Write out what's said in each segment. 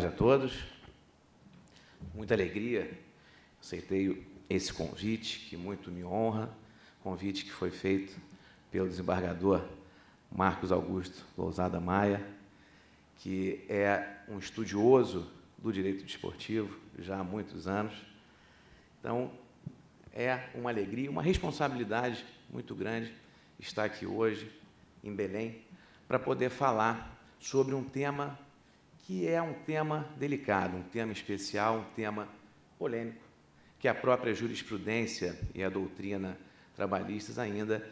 tarde a todos. Muita alegria, aceitei esse convite, que muito me honra, convite que foi feito pelo desembargador Marcos Augusto Lousada Maia, que é um estudioso do direito desportivo já há muitos anos. Então, é uma alegria, uma responsabilidade muito grande estar aqui hoje, em Belém, para poder falar sobre um tema que é um tema delicado, um tema especial, um tema polêmico, que a própria jurisprudência e a doutrina trabalhistas ainda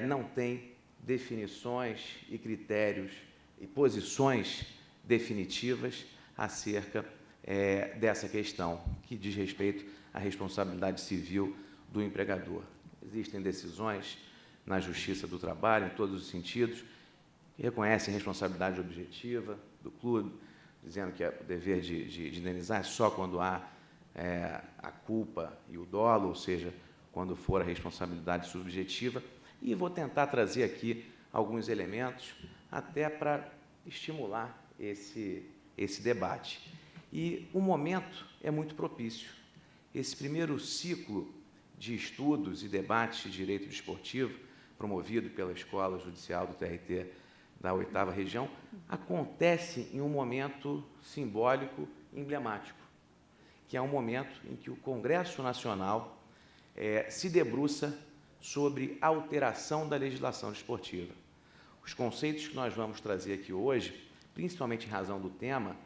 não têm definições e critérios e posições definitivas acerca dessa questão, que diz respeito à responsabilidade civil do empregador. Existem decisões na Justiça do Trabalho, em todos os sentidos, que reconhecem a responsabilidade objetiva do clube, dizendo que o dever de indenizar é só quando há a culpa e o dolo, ou seja, quando for a responsabilidade subjetiva. E vou tentar trazer aqui alguns elementos até para estimular esse debate. E o momento é muito propício. Esse primeiro ciclo de estudos e debates de direito desportivo, promovido pela Escola Judicial do TRT da 8ª Região, acontece em um momento simbólico emblemático, que é um momento em que o Congresso Nacional se debruça sobre a alteração da legislação desportiva. Os conceitos que nós vamos trazer aqui hoje, principalmente em razão do tema,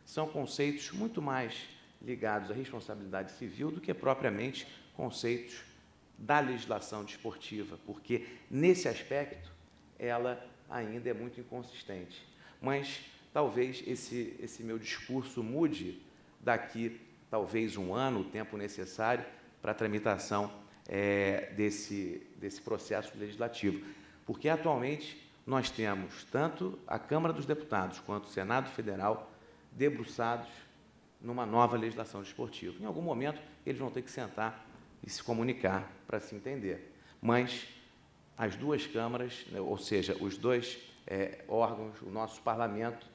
são conceitos muito mais ligados à responsabilidade civil do que propriamente conceitos da legislação desportiva, porque, nesse aspecto, ela ainda é muito inconsistente. Mas talvez esse meu discurso mude daqui, talvez, um ano, o tempo necessário para a tramitação desse processo legislativo. Porque, atualmente, nós temos tanto a Câmara dos Deputados quanto o Senado Federal debruçados numa nova legislação desportiva. Em algum momento, eles vão ter que sentar e se comunicar para se entender. Mas as duas câmaras, ou seja, os dois órgãos, o nosso parlamento,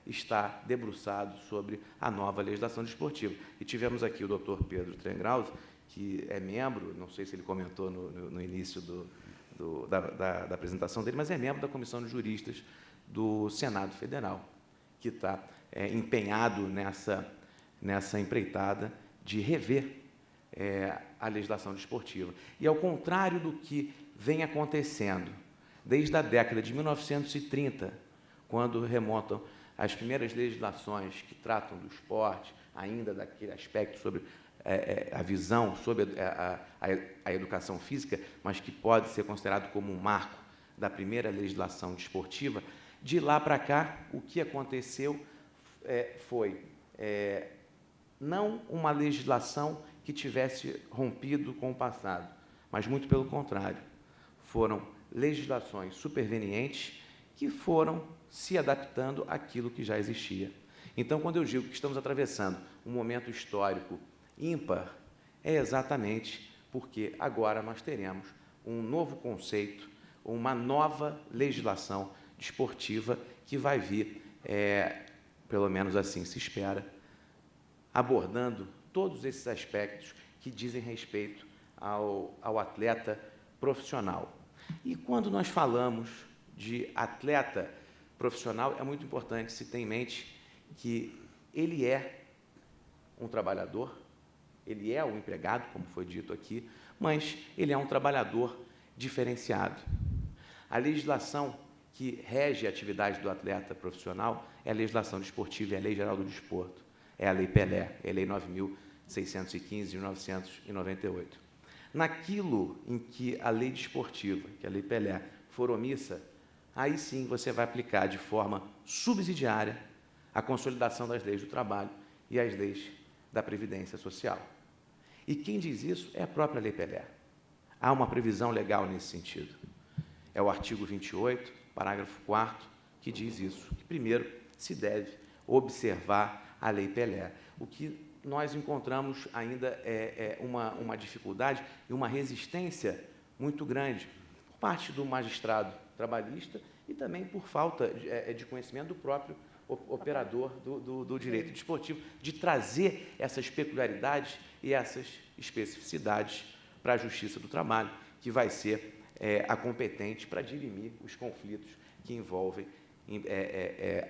está debruçado sobre a nova legislação desportiva. E tivemos aqui o doutor Pedro Trengrauss, que é membro, não sei se ele comentou no início da apresentação dele, mas é membro da Comissão de Juristas do Senado Federal, que está empenhado nessa empreitada de rever a legislação desportiva. E, ao contrário do que vem acontecendo desde a década de 1930, quando remontam as primeiras legislações que tratam do esporte, ainda daquele aspecto sobre a visão sobre a educação física, mas que pode ser considerado como um marco da primeira legislação desportiva, de lá para cá, o que aconteceu foi não uma legislação que tivesse rompido com o passado, mas muito pelo contrário. Foram legislações supervenientes que foram se adaptando àquilo que já existia. Então, quando eu digo que estamos atravessando um momento histórico ímpar, é exatamente porque agora nós teremos um novo conceito, uma nova legislação desportiva que vai vir, pelo menos assim se espera, abordando todos esses aspectos que dizem respeito ao atleta profissional. E quando nós falamos de atleta profissional, é muito importante se ter em mente que ele é um trabalhador, ele é um empregado, como foi dito aqui, mas ele é um trabalhador diferenciado. A legislação que rege a atividade do atleta profissional é a legislação desportiva, é a Lei Geral do Desporto, é a Lei Pelé, é a Lei 9.615 de 1998. Naquilo em que a lei desportiva, que é a Lei Pelé, for omissa, aí sim você vai aplicar de forma subsidiária a consolidação das leis do trabalho e as leis da Previdência Social. E quem diz isso é a própria Lei Pelé. Há uma previsão legal nesse sentido. É o artigo 28, parágrafo 4º, que diz isso, que primeiro se deve observar a Lei Pelé. O que nós encontramos ainda uma dificuldade e uma resistência muito grande por parte do magistrado trabalhista e também por falta de conhecimento do próprio operador do direito desportivo, de trazer essas peculiaridades e essas especificidades para a Justiça do Trabalho, que vai ser a competente para dirimir os conflitos que envolvem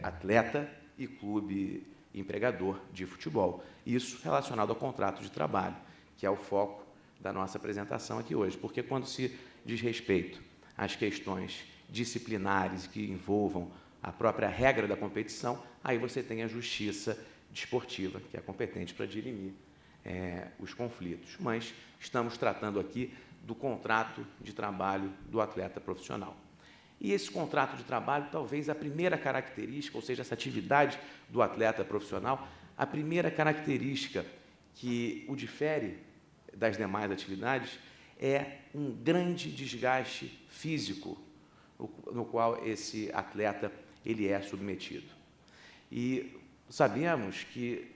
atleta e clube empregador de futebol. Isso relacionado ao contrato de trabalho, que é o foco da nossa apresentação aqui hoje, porque quando se diz respeito às questões disciplinares que envolvam a própria regra da competição, aí você tem a Justiça Desportiva, que é competente para dirimir os conflitos. Mas estamos tratando aqui do contrato de trabalho do atleta profissional. E esse contrato de trabalho, talvez a primeira característica, ou seja, essa atividade do atleta profissional, a primeira característica que o difere das demais atividades é um grande desgaste físico no qual esse atleta ele é submetido. E sabemos que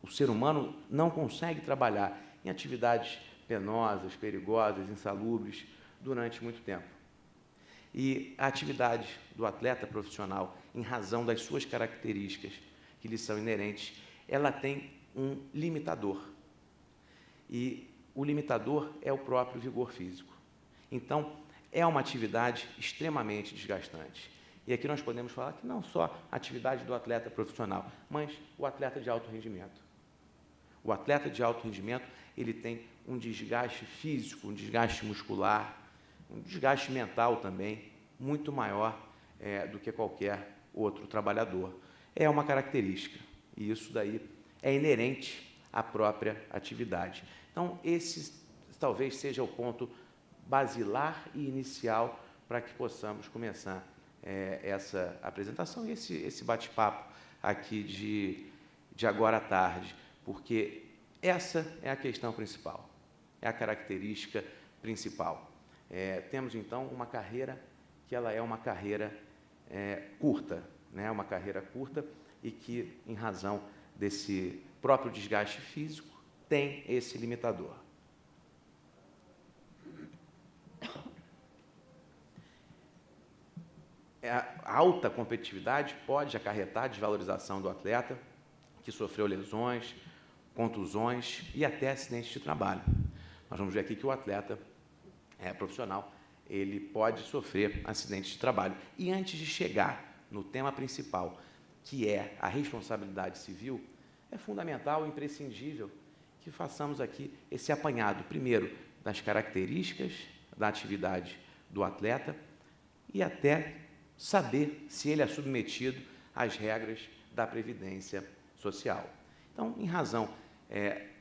o ser humano não consegue trabalhar em atividades penosas, perigosas, insalubres durante muito tempo. E a atividade do atleta profissional, em razão das suas características que lhe são inerentes, ela tem um limitador. E o limitador é o próprio vigor físico. Então, é uma atividade extremamente desgastante. E aqui nós podemos falar que não só a atividade do atleta profissional, mas o atleta de alto rendimento. O atleta de alto rendimento, ele tem um desgaste físico, um desgaste muscular, um desgaste mental também, muito maior do que qualquer outro trabalhador. É uma característica, e isso daí é inerente à própria atividade. Então, esse talvez seja o ponto basilar e inicial para que possamos começar essa apresentação e esse bate-papo aqui de agora à tarde, porque essa é a questão principal, é a característica principal. Temos, então, uma carreira que ela é uma carreira curta, né? Uma carreira curta e que, em razão desse próprio desgaste físico, tem esse limitador. A alta competitividade pode acarretar desvalorização do atleta que sofreu lesões, contusões e até acidentes de trabalho. Nós vamos ver aqui que o atleta profissional ele pode sofrer acidentes de trabalho. E antes de chegar no tema principal, que é a responsabilidade civil, é fundamental e imprescindível que façamos aqui esse apanhado, primeiro, das características da atividade do atleta e até saber se ele é submetido às regras da Previdência Social. Então, em razão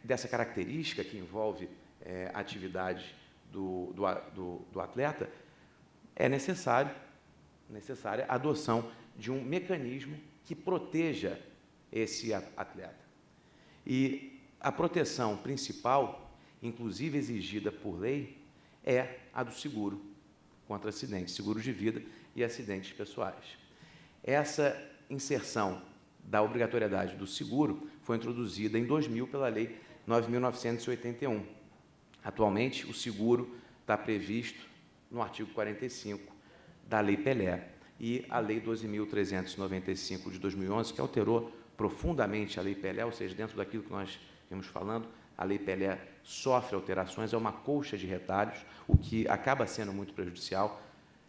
dessa característica que envolve a atividade do atleta, é necessária a adoção de um mecanismo que proteja esse atleta. E a proteção principal, inclusive exigida por lei, é a do seguro contra acidentes, seguros de vida e acidentes pessoais. Essa inserção da obrigatoriedade do seguro foi introduzida em 2000 pela Lei 9.981. Atualmente, o seguro está previsto no artigo 45 da Lei Pelé e a Lei 12.395 de 2011, que alterou profundamente a Lei Pelé, ou seja, dentro daquilo que nós vimos falando, a Lei Pelé sofre alterações, é uma colcha de retalhos, o que acaba sendo muito prejudicial.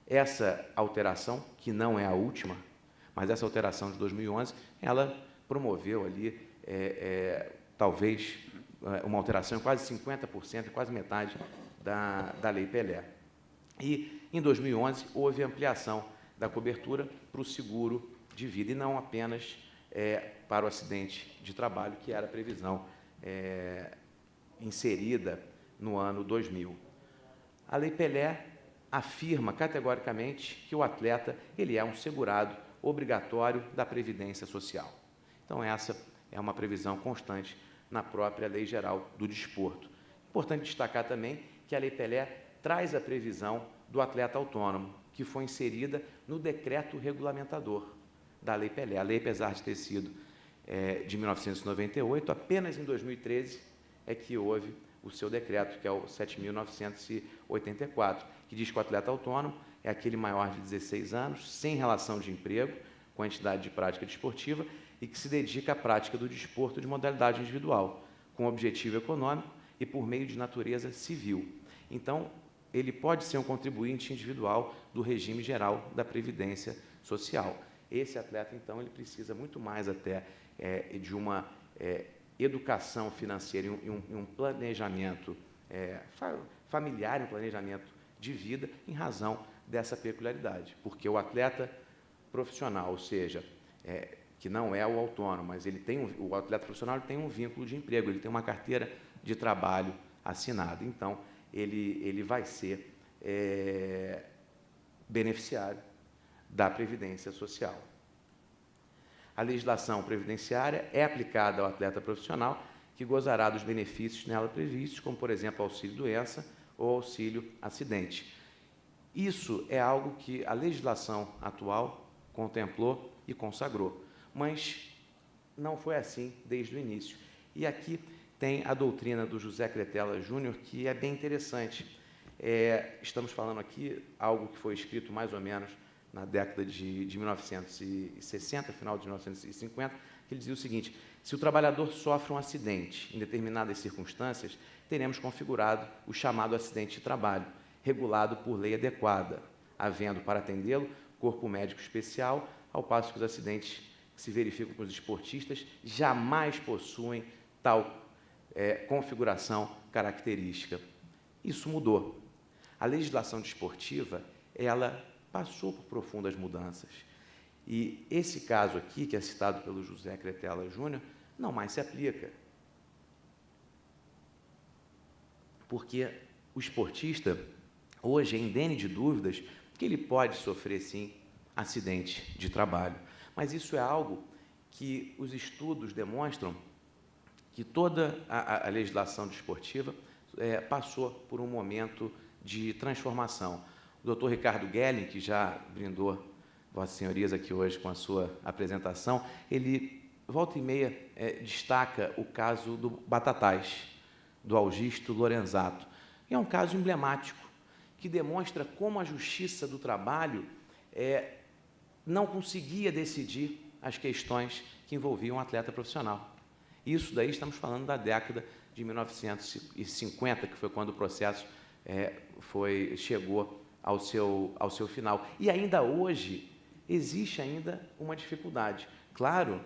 Essa alteração, que não é a última, mas essa alteração de 2011, ela promoveu ali, talvez, uma alteração em quase 50%, quase metade da Lei Pelé. E, em 2011, houve ampliação da cobertura para o seguro de vida, e não apenas para o acidente de trabalho, que era a previsão inserida no ano 2000. A Lei Pelé afirma categoricamente que o atleta ele é um segurado obrigatório da Previdência Social. Então, essa é uma previsão constante na própria Lei Geral do Desporto. Importante destacar também que a Lei Pelé traz a previsão do atleta autônomo, que foi inserida no decreto regulamentador da Lei Pelé. A lei, apesar de ter sido de 1998, apenas em 2013 é que houve o seu decreto, que é o 7.984, que diz que o atleta autônomo é aquele maior de 16 anos, sem relação de emprego, com entidade de prática desportiva e que se dedica à prática do desporto de modalidade individual, com objetivo econômico e por meio de natureza civil. Então, ele pode ser um contribuinte individual do regime geral da Previdência Social. Esse atleta, então, ele precisa muito mais até de uma educação financeira e um planejamento familiar, um planejamento de vida, em razão dessa peculiaridade, porque o atleta profissional, ou seja, que não é o autônomo, mas o atleta profissional ele tem um vínculo de emprego, ele tem uma carteira de trabalho assinada, então ele vai ser beneficiário da Previdência Social. A legislação previdenciária é aplicada ao atleta profissional, que gozará dos benefícios nela previstos, como, por exemplo, auxílio-doença ou auxílio-acidente. Isso é algo que a legislação atual contemplou e consagrou, mas não foi assim desde o início. E aqui tem a doutrina do José Cretela Júnior, que é bem interessante. Estamos falando aqui algo que foi escrito mais ou menos na década de 1960, final de 1950, que ele dizia o seguinte: se o trabalhador sofre um acidente em determinadas circunstâncias, teremos configurado o chamado acidente de trabalho, regulado por lei adequada, havendo para atendê-lo corpo médico especial, ao passo que os acidentes que se verificam com os esportistas jamais possuem tal configuração característica. Isso mudou. A legislação desportiva, ela passou por profundas mudanças. E esse caso aqui, que é citado pelo José Cretela Júnior, não mais se aplica. Porque o esportista, hoje, é indene de dúvidas que ele pode sofrer, sim, acidente de trabalho. Mas isso é algo que os estudos demonstram que toda a legislação desportiva passou por um momento de transformação. O doutor Ricardo Gelling, que já brindou Vossas Senhorias aqui hoje com a sua apresentação, ele, volta e meia, destaca o caso do Batatais, do Augusto Lorenzato. É um caso emblemático, que demonstra como a Justiça do Trabalho não conseguia decidir as questões que envolviam o atleta profissional. Isso daí estamos falando da década de 1950, que foi quando o processo chegou ao seu final. E ainda hoje existe ainda uma dificuldade. Claro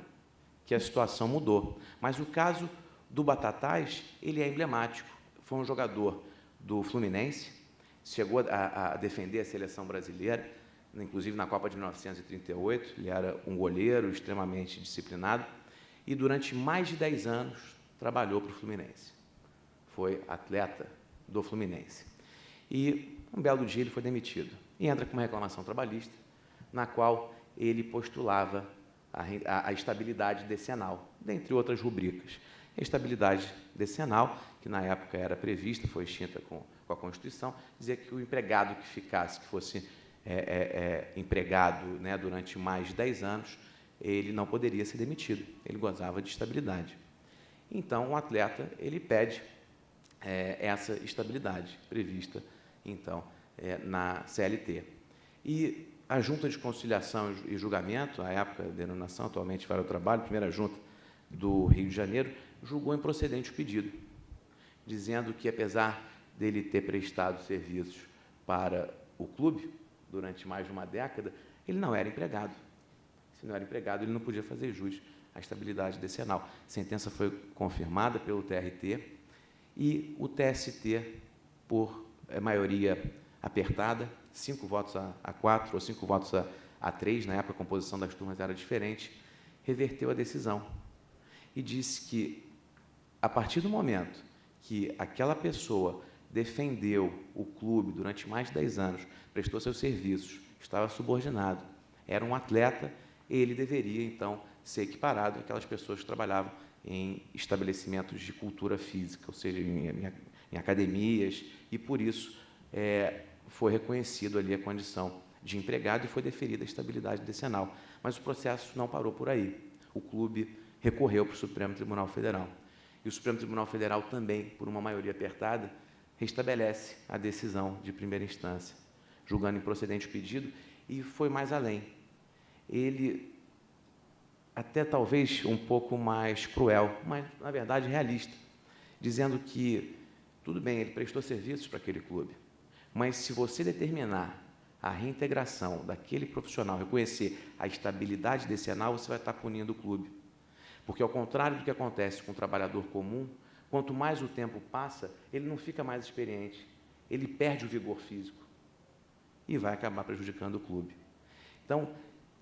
que a situação mudou, mas o caso do Batatais, ele é emblemático. Foi um jogador do Fluminense, chegou a defender a seleção brasileira, inclusive na Copa de 1938, ele era um goleiro extremamente disciplinado, e durante mais de 10 anos trabalhou para o Fluminense. Foi atleta do Fluminense. E um belo dia ele foi demitido. E entra com uma reclamação trabalhista, na qual ele postulava a estabilidade decenal, dentre outras rubricas. A estabilidade decenal, que na época era prevista, foi extinta com a Constituição, dizia que o empregado que ficasse, que fosse empregado, né, durante mais de 10 anos, ele não poderia ser demitido, ele gozava de estabilidade. Então, o atleta, ele pede essa estabilidade prevista, então, na CLT. E a Junta de Conciliação e Julgamento, à época, a denominação, atualmente para o trabalho, primeira junta do Rio de Janeiro, julgou improcedente o pedido, dizendo que, apesar dele ter prestado serviços para o clube durante mais de uma década, ele não era empregado. Se não era empregado, ele não podia fazer jus à estabilidade decenal. A sentença foi confirmada pelo TRT e o TST, por maioria apertada, 5 votos a 4 ou 5 votos a 3, na época a composição das turmas era diferente, reverteu a decisão e disse que, a partir do momento que aquela pessoa defendeu o clube durante mais de 10 anos, prestou seus serviços, estava subordinado, era um atleta, ele deveria, então, ser equiparado àquelas pessoas que trabalhavam em estabelecimentos de cultura física, ou seja, em academias, e, por isso, foi reconhecido ali a condição de empregado e foi deferida a estabilidade decenal. Mas o processo não parou por aí. O clube recorreu para o Supremo Tribunal Federal. E o Supremo Tribunal Federal também, por uma maioria apertada, restabelece a decisão de primeira instância, julgando improcedente o pedido, e foi mais além. Ele até talvez um pouco mais cruel, mas, na verdade, realista, dizendo que, tudo bem, ele prestou serviços para aquele clube, mas se você determinar a reintegração daquele profissional, reconhecer a estabilidade decenal, você vai estar punindo o clube. Porque, ao contrário do que acontece com o trabalhador comum, quanto mais o tempo passa, ele não fica mais experiente, ele perde o vigor físico e vai acabar prejudicando o clube. Então,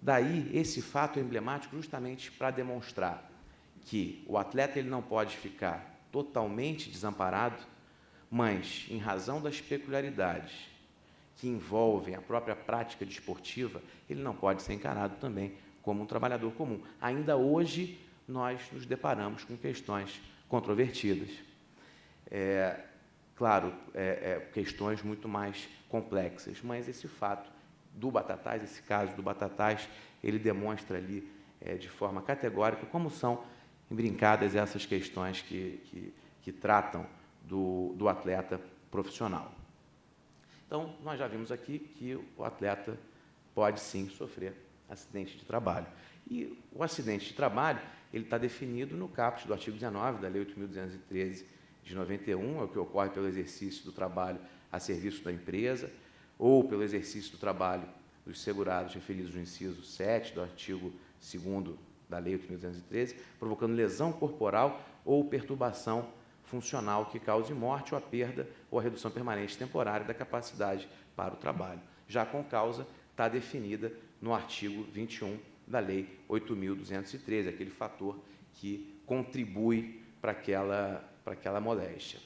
daí, esse fato é emblemático justamente para demonstrar que o atleta ele não pode ficar totalmente desamparado, mas, em razão das peculiaridades que envolvem a própria prática desportiva, ele não pode ser encarado também como um trabalhador comum. Ainda hoje, nós nos deparamos com questões controvertidas. Claro, questões muito mais complexas, mas esse fato do Batatais, esse caso do Batatais, ele demonstra ali de forma categórica como são embrincadas essas questões que tratam do atleta profissional. Então, nós já vimos aqui que o atleta pode, sim, sofrer acidente de trabalho. E o acidente de trabalho, ele está definido no caput do artigo 19 da Lei 8.213 de 91, é o que ocorre pelo exercício do trabalho a serviço da empresa ou pelo exercício do trabalho dos segurados referidos no inciso 7 do artigo 2º da Lei 8.213, provocando lesão corporal ou perturbação funcional que cause morte ou a perda ou a redução permanente temporária da capacidade para o trabalho. Já com causa, está definida no artigo 21 da Lei 8.213, aquele fator que contribui para aquela moléstia.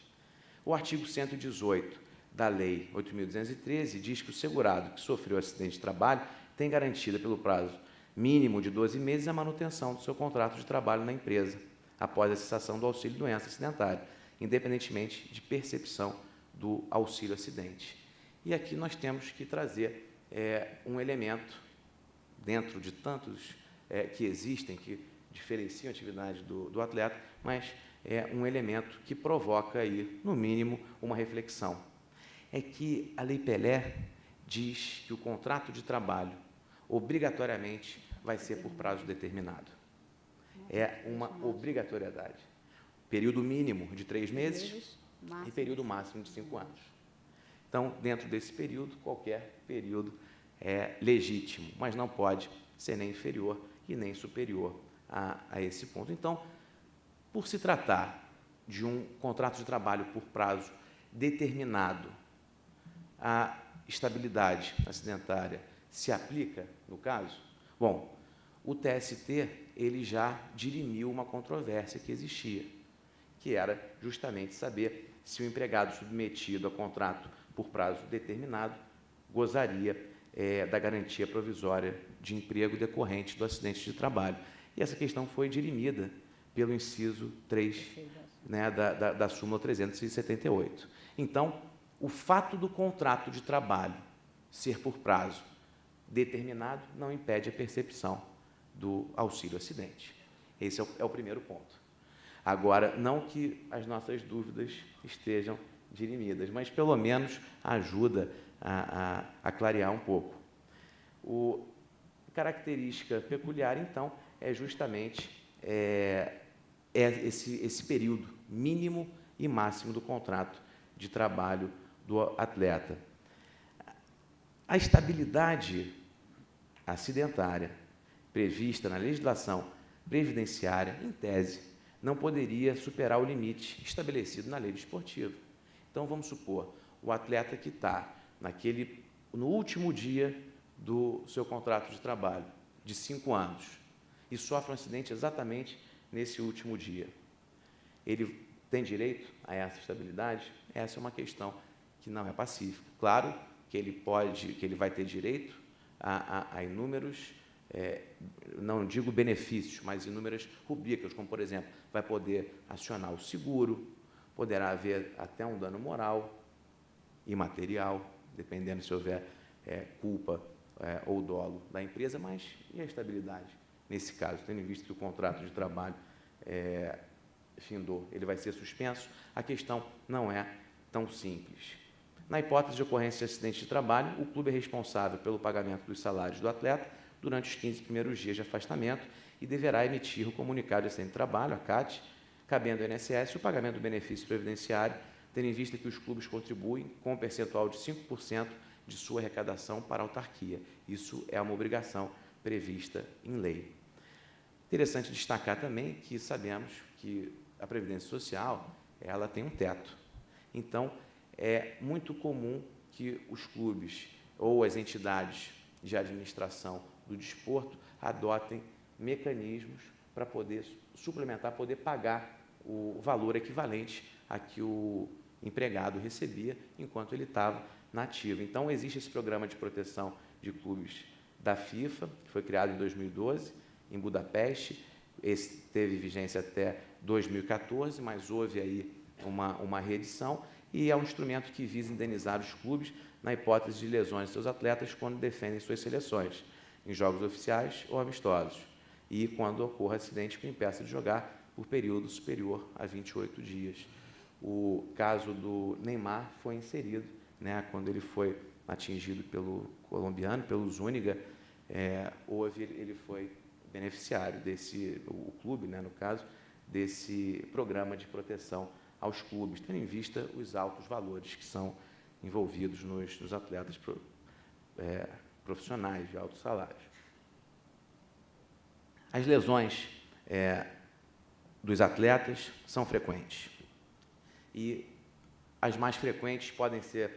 O artigo 118 da Lei 8.213 diz que o segurado que sofreu acidente de trabalho tem garantida pelo prazo mínimo de 12 meses a manutenção do seu contrato de trabalho na empresa, após a cessação do auxílio-doença acidentária, independentemente de percepção do auxílio-acidente. E aqui nós temos que trazer um elemento, dentro de tantos que existem, que diferenciam a atividade do atleta, mas é um elemento que provoca aí, no mínimo, uma reflexão. É que a Lei Pelé diz que o contrato de trabalho, obrigatoriamente, vai ser por prazo determinado. É uma obrigatoriedade. Período mínimo de 3 meses e período máximo de 5 anos. Então, dentro desse período, qualquer período é legítimo, mas não pode ser nem inferior e nem superior a esse ponto. Então, por se tratar de um contrato de trabalho por prazo determinado, a estabilidade acidentária se aplica no caso? Bom, o TST ele já dirimiu uma controvérsia que existia, que era justamente saber se o empregado submetido a contrato por prazo determinado gozaria da garantia provisória de emprego decorrente do acidente de trabalho. E essa questão foi dirimida pelo inciso 3 né, da súmula 378. Então, o fato do contrato de trabalho ser por prazo determinado não impede a percepção do auxílio-acidente. Esse é o primeiro ponto. Agora, não que as nossas dúvidas estejam dirimidas, mas pelo menos ajuda a clarear um pouco. A característica peculiar, então, é justamente esse período mínimo e máximo do contrato de trabalho do atleta. A estabilidade acidentária prevista na legislação previdenciária, em tese, não poderia superar o limite estabelecido na lei desportiva. Então, vamos supor, o atleta que está no último dia do seu contrato de trabalho, de 5 anos, e sofre um acidente exatamente nesse último dia. Ele tem direito a essa estabilidade? Essa é uma questão que não é pacífica. Claro que ele vai ter direito a inúmeros, não digo benefícios, mas inúmeras rubricas, como, por exemplo, vai poder acionar o seguro, poderá haver até um dano moral e material, dependendo se houver culpa ou dolo da empresa, mas e a estabilidade? Nesse caso, tendo em vista que o contrato de trabalho findou, ele vai ser suspenso, a questão não é tão simples. Na hipótese de ocorrência de acidente de trabalho, o clube é responsável pelo pagamento dos salários do atleta durante os 15 primeiros dias de afastamento e deverá emitir o comunicado de acidente de trabalho, a CAT, cabendo ao INSS o pagamento do benefício previdenciário, tendo em vista que os clubes contribuem com um percentual de 5% de sua arrecadação para a autarquia. Isso é uma obrigação prevista em lei. Interessante destacar também que sabemos que a Previdência Social ela tem um teto. Então, é muito comum que os clubes ou as entidades de administração do desporto adotem mecanismos para poder suplementar, poder pagar o valor equivalente a que o empregado recebia enquanto ele estava na ativa. Então, existe esse programa de proteção de clubes da FIFA, que foi criado em 2012, em Budapeste. Esse teve vigência até 2014, mas houve aí uma reedição, e é um instrumento que visa indenizar os clubes na hipótese de lesões de seus atletas quando defendem suas seleções, em jogos oficiais ou amistosos, e quando ocorra acidente que o impeça de jogar por período superior a 28 dias. O caso do Neymar foi inserido, né, quando ele foi atingido pelo colombiano, pelo Zúñiga, ele foi beneficiário o clube, né, no caso, desse programa de proteção aos clubes, tendo em vista os altos valores que são envolvidos nos atletas profissionais de altos salários. As lesões dos atletas são frequentes, e as mais frequentes podem ser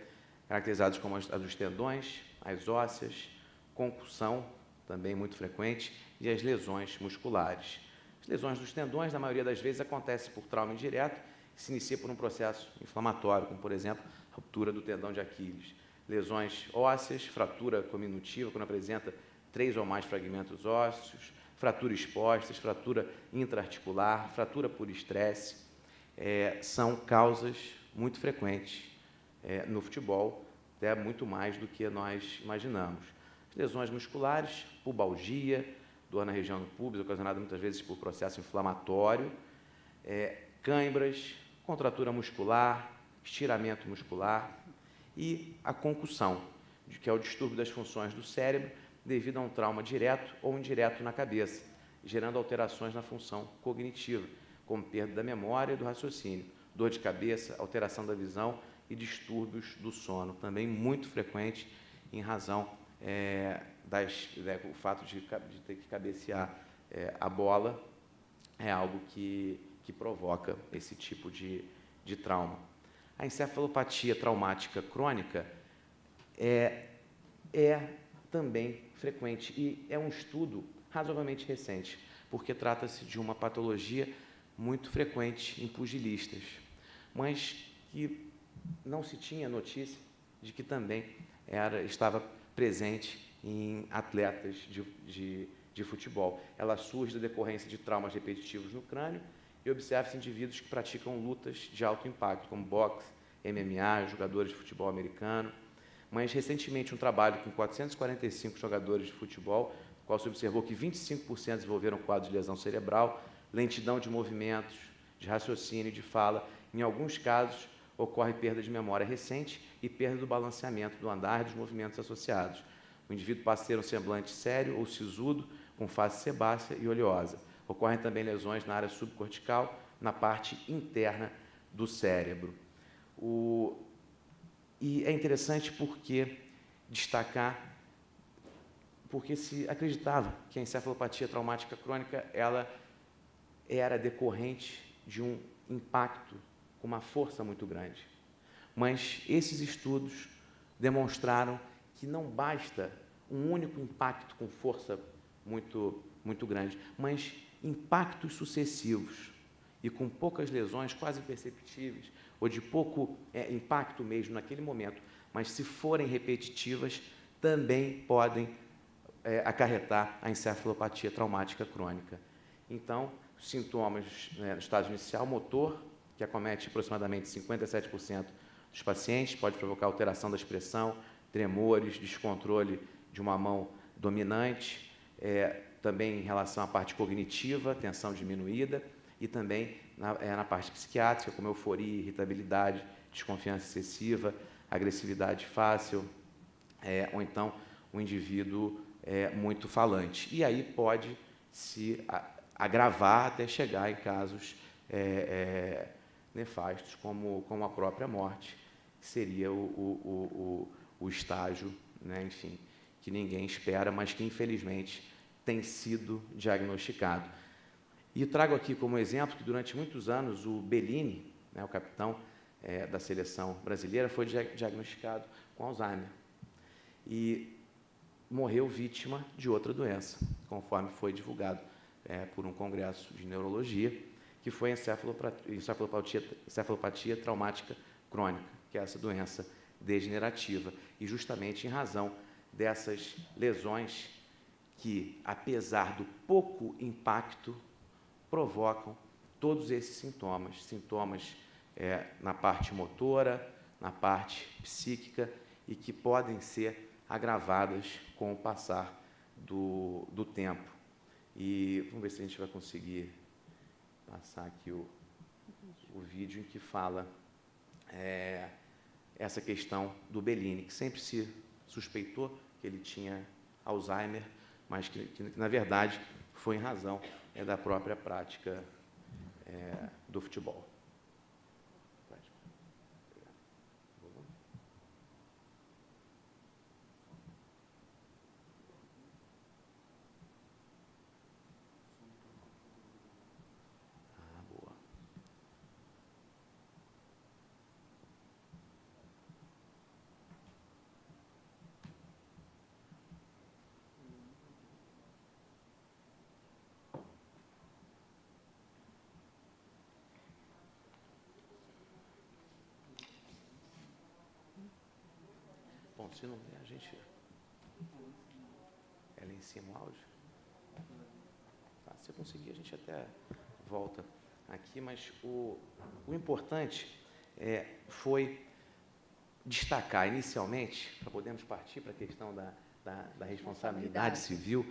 caracterizadas como as dos tendões, as ósseas, concussão, também muito frequente, e as lesões musculares. As lesões dos tendões, na maioria das vezes, acontecem por trauma indireto, que se inicia por um processo inflamatório, como, por exemplo, ruptura do tendão de Aquiles. Lesões ósseas, fratura cominutiva, quando apresenta 3 ou mais fragmentos ósseos, fratura expostas, fratura intraarticular, fratura por estresse, são causas muito frequentes no futebol, até muito mais do que nós imaginamos. As lesões musculares, pubalgia, dor na região do púbis, ocasionada muitas vezes por processo inflamatório, cãibras, contratura muscular, estiramento muscular, e a concussão, que é o distúrbio das funções do cérebro devido a um trauma direto ou indireto na cabeça, gerando alterações na função cognitiva, como perda da memória e do raciocínio, dor de cabeça, alteração da visão e distúrbios do sono, também muito frequente em razão o fato de ter que cabecear a bola, é algo que provoca esse tipo de trauma. A encefalopatia traumática crônica é também frequente, e é um estudo razoavelmente recente, porque trata-se de uma patologia muito frequente em pugilistas, mas que não se tinha notícia de que também estava presente em atletas de futebol. Ela surge da decorrência de traumas repetitivos no crânio e observa-se indivíduos que praticam lutas de alto impacto, como boxe, MMA, jogadores de futebol americano. Mas, recentemente, um trabalho com 445 jogadores de futebol, no qual se observou que 25% desenvolveram quadro de lesão cerebral, lentidão de movimentos, de raciocínio e de fala. Em alguns casos, ocorre perda de memória recente e perda do balanceamento do andar e dos movimentos associados. O indivíduo passa a ter um semblante sério ou sisudo, com face sebácea e oleosa. Ocorrem também lesões na área subcortical, na parte interna do cérebro. E é interessante destacar, porque se acreditava que a encefalopatia traumática crônica ela era decorrente de um impacto com uma força muito grande. Mas esses estudos demonstraram que não basta um único impacto com força muito grande, mas impactos sucessivos e com poucas lesões quase imperceptíveis, ou de pouco impacto mesmo naquele momento, mas se forem repetitivas, também podem acarretar a encefalopatia traumática crônica. Então, sintomas no estágio inicial, motor, que acomete aproximadamente 57% dos pacientes, pode provocar alteração da expressão, tremores, descontrole de uma mão dominante, também em relação à parte cognitiva, tensão diminuída, e também na parte psiquiátrica, como euforia, irritabilidade, desconfiança excessiva, agressividade fácil, ou então o indivíduo muito falante. E aí pode se agravar até chegar em casos nefastos, como a própria morte, que seria o estágio, né, enfim, que ninguém espera, mas que, infelizmente, tem sido diagnosticado. E trago aqui como exemplo que, durante muitos anos, o Bellini, né, o capitão da seleção brasileira, foi diagnosticado com Alzheimer e morreu vítima de outra doença, conforme foi divulgado por um congresso de neurologia, que foi encefalopatia traumática crônica, que é essa doença degenerativa, e justamente em razão dessas lesões que, apesar do pouco impacto, provocam todos esses sintomas na parte motora, na parte psíquica, e que podem ser agravadas com o passar do tempo. E vamos ver se a gente vai conseguir passar aqui o vídeo em que fala essa questão do Bellini, que sempre se suspeitou que ele tinha Alzheimer, mas que na verdade, foi em razão da própria prática do futebol. Boa. Bom, se não der, a gente... É lá em cima o áudio? Tá, se eu conseguir, a gente até volta aqui, mas o importante foi destacar inicialmente, para podermos partir para a questão da responsabilidade civil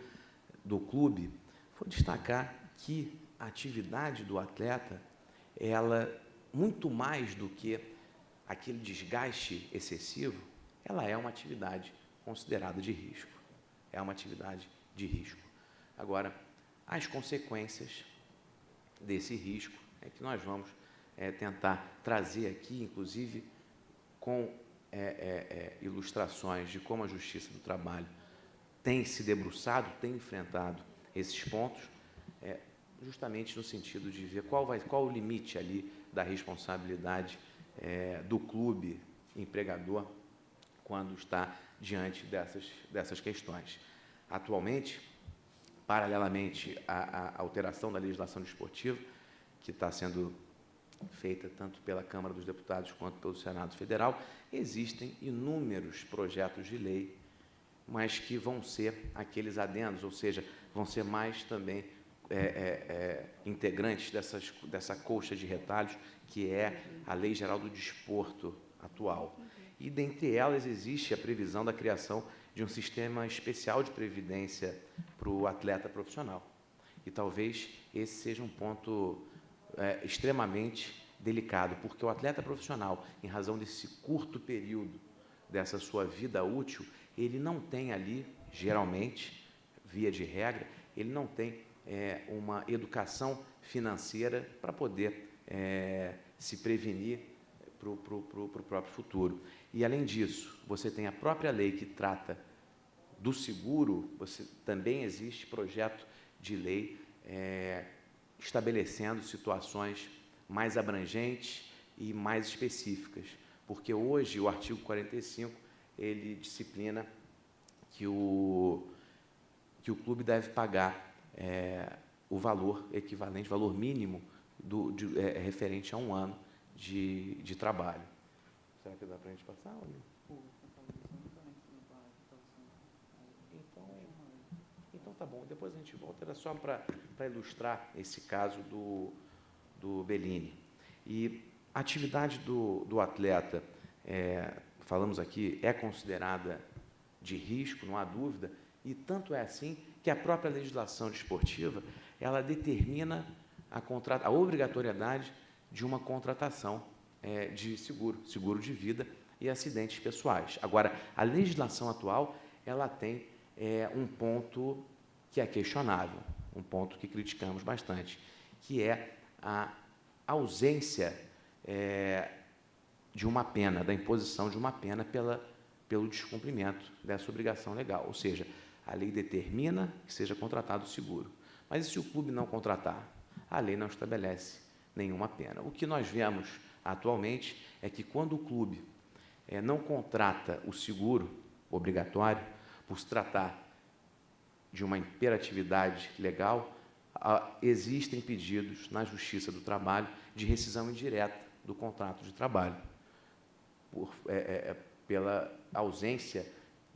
do clube, foi destacar que a atividade do atleta, ela, muito mais do que aquele desgaste excessivo, ela é uma atividade considerada de risco. É uma atividade de risco. Agora, as consequências desse risco é que nós vamos tentar trazer aqui, inclusive, com ilustrações de como a Justiça do Trabalho tem se debruçado, tem enfrentado esses pontos, justamente no sentido de ver qual o limite ali da responsabilidade do clube empregador quando está diante dessas questões. Atualmente, paralelamente à alteração da legislação desportiva, que está sendo feita tanto pela Câmara dos Deputados quanto pelo Senado Federal, existem inúmeros projetos de lei, mas que vão ser aqueles adendos, ou seja, vão ser mais também integrantes dessa colcha de retalhos, que é a Lei Geral do Desporto atual. E, dentre elas, existe a previsão da criação de um sistema especial de previdência para o atleta profissional. E talvez esse seja um ponto extremamente delicado, porque o atleta profissional, em razão desse curto período dessa sua vida útil, ele não tem ali, geralmente, via de regra, ele não tem uma educação financeira para poder se prevenir para o próprio futuro. E, além disso, você tem a própria lei que trata do seguro, também existe projeto de lei estabelecendo situações mais abrangentes e mais específicas, porque hoje o artigo 45, ele disciplina que o clube deve pagar o valor equivalente, valor mínimo referente a um ano de trabalho. Será que dá para a gente passar? Então tá bom, depois a gente volta. Era só para ilustrar esse caso do Bellini. E a atividade do atleta, falamos aqui, é considerada de risco, não há dúvida, e tanto é assim que a própria legislação desportiva, ela determina a obrigatoriedade de uma contratação de seguro de vida e acidentes pessoais. Agora, a legislação atual, ela tem um ponto que é questionável, um ponto que criticamos bastante, que é a ausência de uma pena, da imposição de uma pena pelo descumprimento dessa obrigação legal. Ou seja, a lei determina que seja contratado o seguro. Mas e se o clube não contratar? A lei não estabelece nenhuma pena. O que nós vemos atualmente é que, quando o clube não contrata o seguro obrigatório, por se tratar de uma imperatividade legal, existem pedidos na Justiça do Trabalho de rescisão indireta do contrato de trabalho, pela ausência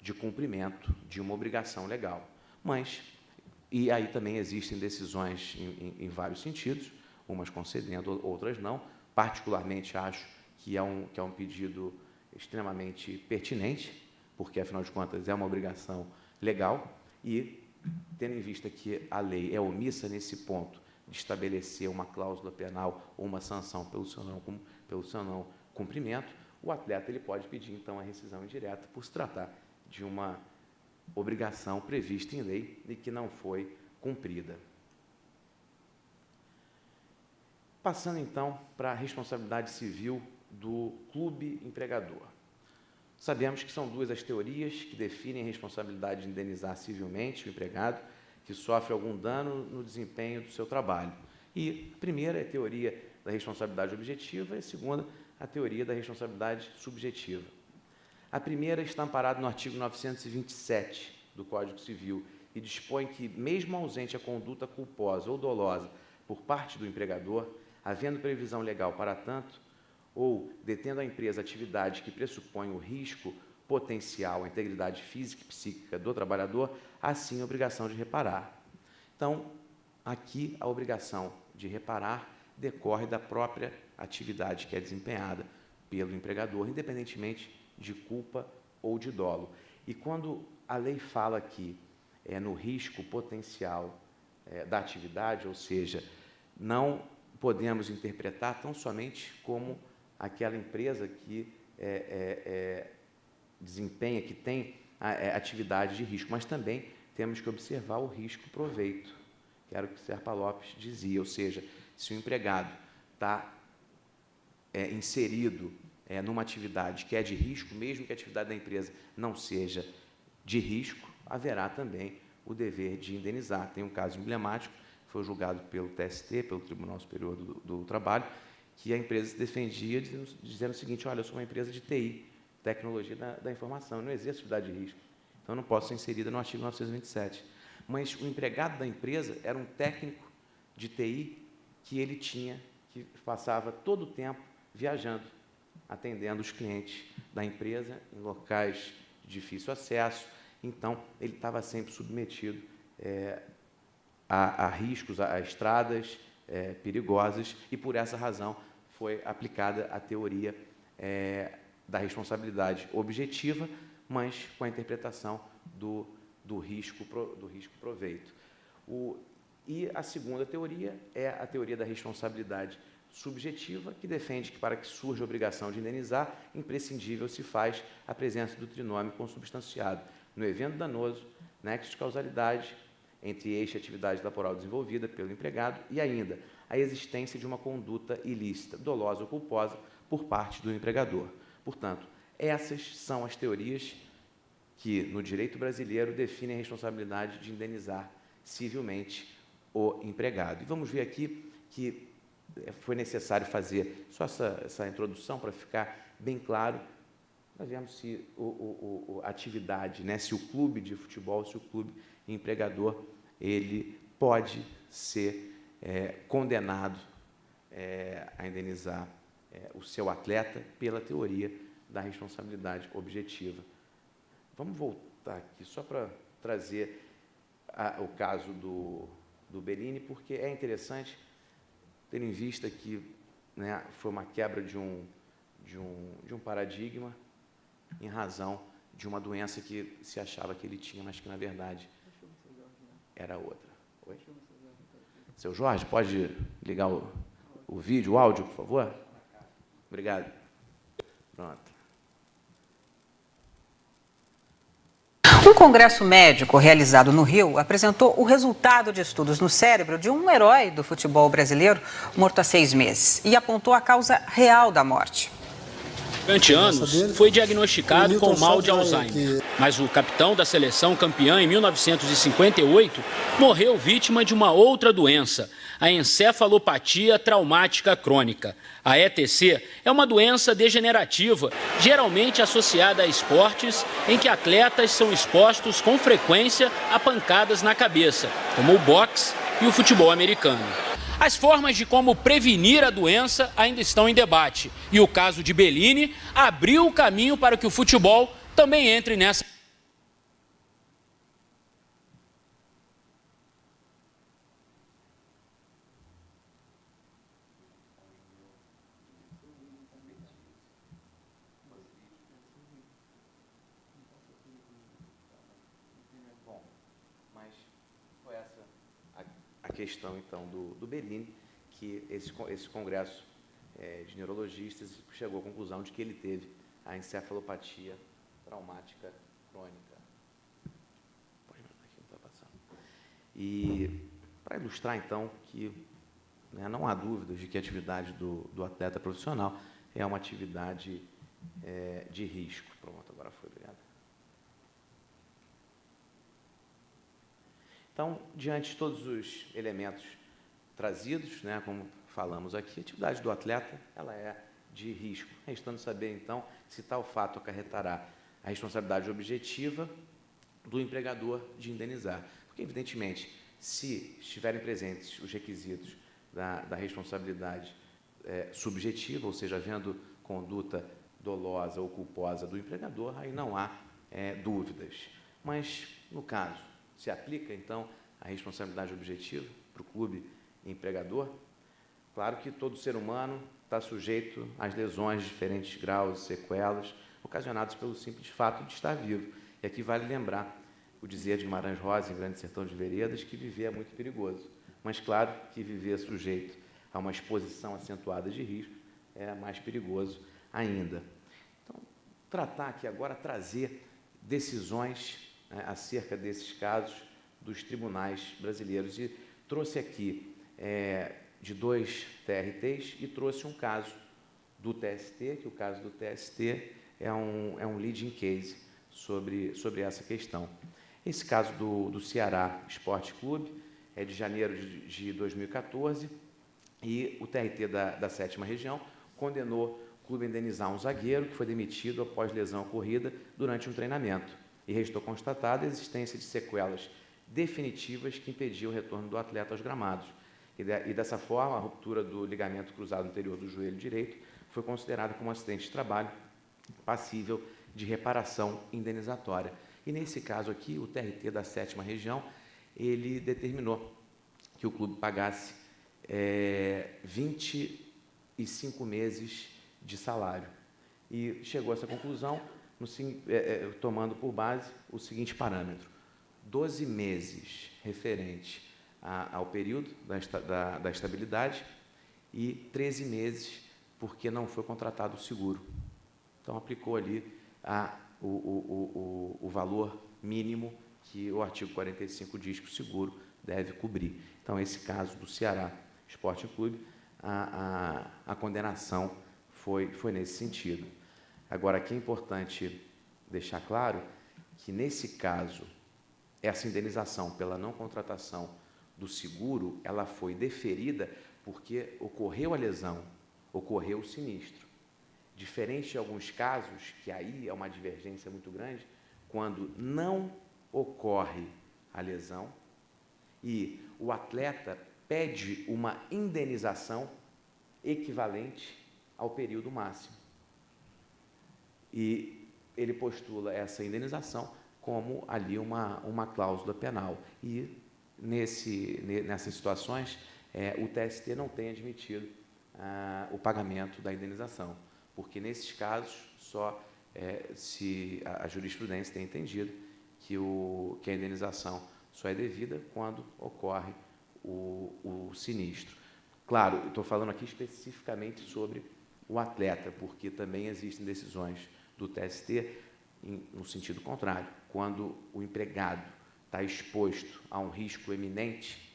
de cumprimento de uma obrigação legal. E aí também existem decisões em vários sentidos, umas concedendo, outras não. Particularmente, acho que é um pedido extremamente pertinente, porque, afinal de contas, é uma obrigação legal, e, tendo em vista que a lei é omissa nesse ponto de estabelecer uma cláusula penal ou uma sanção pelo seu não cumprimento, o atleta ele pode pedir, então, a rescisão indireta por se tratar de uma obrigação prevista em lei e que não foi cumprida. Passando, então, para a responsabilidade civil do clube empregador. Sabemos que são duas as teorias que definem a responsabilidade de indenizar civilmente o empregado que sofre algum dano no desempenho do seu trabalho. E a primeira é a teoria da responsabilidade objetiva e a segunda, a teoria da responsabilidade subjetiva. A primeira está amparada no artigo 927 do Código Civil e dispõe que, mesmo ausente a conduta culposa ou dolosa por parte do empregador, havendo previsão legal para tanto, ou detendo a empresa atividade que pressupõe o risco potencial à integridade física e psíquica do trabalhador, há sim a obrigação de reparar. Então, aqui a obrigação de reparar decorre da própria atividade que é desempenhada pelo empregador, independentemente de culpa ou de dolo. E quando a lei fala aqui no risco potencial da atividade, ou seja, não podemos interpretar tão somente como aquela empresa que desempenha, que tem atividade de risco, mas também temos que observar o risco-proveito, que era o que Serpa Lopes dizia, ou seja, se o empregado está inserido numa atividade que é de risco, mesmo que a atividade da empresa não seja de risco, haverá também o dever de indenizar. Tem um caso emblemático, que foi julgado pelo TST, pelo Tribunal Superior do Trabalho, que a empresa se defendia dizendo o seguinte: olha, eu sou uma empresa de TI, tecnologia da informação, eu não exerço atividade de risco, então eu não posso ser inserida no artigo 927. Mas o empregado da empresa era um técnico de TI que passava todo o tempo viajando, atendendo os clientes da empresa em locais de difícil acesso. Então, ele estava sempre submetido a riscos, a estradas perigosas, e, por essa razão, foi aplicada a teoria da responsabilidade objetiva, mas com a interpretação do risco-proveito. E a segunda teoria é a teoria da responsabilidade subjetiva, que defende que, para que surja a obrigação de indenizar, imprescindível se faz a presença do trinômio consubstanciado no evento danoso, nexo de causalidade entre eixo e atividade laboral desenvolvida pelo empregado e ainda a existência de uma conduta ilícita, dolosa ou culposa por parte do empregador. Portanto, essas são as teorias que, no direito brasileiro, definem a responsabilidade de indenizar civilmente o empregado. E vamos ver aqui que foi necessário fazer só essa introdução para ficar bem claro. Nós vemos se a atividade, se o clube de futebol, se o clube empregador, ele pode ser condenado a indenizar o seu atleta pela teoria da responsabilidade objetiva. Vamos voltar aqui só para trazer o caso do Bellini, porque é interessante ter em vista que foi uma quebra de um paradigma em razão de uma doença que se achava que ele tinha, mas que, na verdade, era outra. Oi? Seu Jorge, pode ligar o vídeo, o áudio, por favor? Obrigado. Pronto. congresso médico realizado no Rio apresentou o resultado de estudos no cérebro de um herói do futebol brasileiro morto há 6 meses e apontou a causa real da morte. Durante anos, foi diagnosticado com mal de Alzheimer, mas o capitão da seleção campeã em 1958 morreu vítima de uma outra doença, a encefalopatia traumática crônica. A ETC é uma doença degenerativa, geralmente associada a esportes em que atletas são expostos com frequência a pancadas na cabeça, como o boxe e o futebol americano. As formas de como prevenir a doença ainda estão em debate. E o caso de Bellini abriu o caminho para que o futebol também entre nessa. Bom, mas foi essa a questão, então, do Bellini, que esse congresso de neurologistas chegou à conclusão de que ele teve a encefalopatia traumática crônica. Pode mandar aqui, não está passando. E para ilustrar, então, que não há dúvidas de que a atividade do atleta profissional é uma atividade de risco. Pronto, agora foi, obrigado. Então, diante de todos os elementos trazidos, como falamos aqui, a atividade do atleta ela é de risco, restando saber, então, se tal fato acarretará a responsabilidade objetiva do empregador de indenizar. Porque, evidentemente, se estiverem presentes os requisitos da responsabilidade subjetiva, ou seja, havendo conduta dolosa ou culposa do empregador, aí não há dúvidas. Mas, no caso, se aplica, então, a responsabilidade objetiva para o clube empregador? Claro que todo ser humano está sujeito às lesões de diferentes graus e sequelas ocasionadas pelo simples fato de estar vivo. E aqui vale lembrar o dizer de Guimarães Rosa, em Grande Sertão de Veredas, que viver é muito perigoso. Mas, claro, que viver sujeito a uma exposição acentuada de risco é mais perigoso ainda. Então, tratar aqui agora, trazer decisões acerca desses casos dos tribunais brasileiros. E trouxe aqui de 2 TRTs e trouxe um caso do TST, que o caso do TST é um leading case sobre essa questão. Esse caso do Ceará Esporte Clube é de janeiro de 2014 e o TRT da 7ª Região condenou o clube a indenizar um zagueiro que foi demitido após lesão ocorrida durante um treinamento. E restou constatada a existência de sequelas definitivas que impediam o retorno do atleta aos gramados. E dessa forma, a ruptura do ligamento cruzado anterior do joelho direito foi considerada como um acidente de trabalho passível de reparação indenizatória. E nesse caso aqui, o TRT da 7ª Região, ele determinou que o clube pagasse 25 meses de salário. E chegou a essa conclusão tomando por base o seguinte parâmetro: 12 meses referente ao período da estabilidade e 13 meses porque não foi contratado o seguro. Então, aplicou ali o valor mínimo que o artigo 45 diz que o seguro deve cobrir. Então, esse caso do Ceará Esporte Clube, a condenação foi nesse sentido. Agora, aqui é importante deixar claro que, nesse caso, essa indenização pela não contratação do seguro, ela foi deferida porque ocorreu a lesão, ocorreu o sinistro. Diferente de alguns casos, que aí é uma divergência muito grande, quando não ocorre a lesão e o atleta pede uma indenização equivalente ao período máximo. E ele postula essa indenização como ali uma cláusula penal. E nessas situações, o TST não tem admitido o pagamento da indenização, porque nesses casos só se a jurisprudência tem entendido que a indenização só é devida quando ocorre o sinistro. Claro, estou falando aqui especificamente sobre o atleta, porque também existem decisões do TST no sentido contrário. Quando o empregado está exposto a um risco eminente,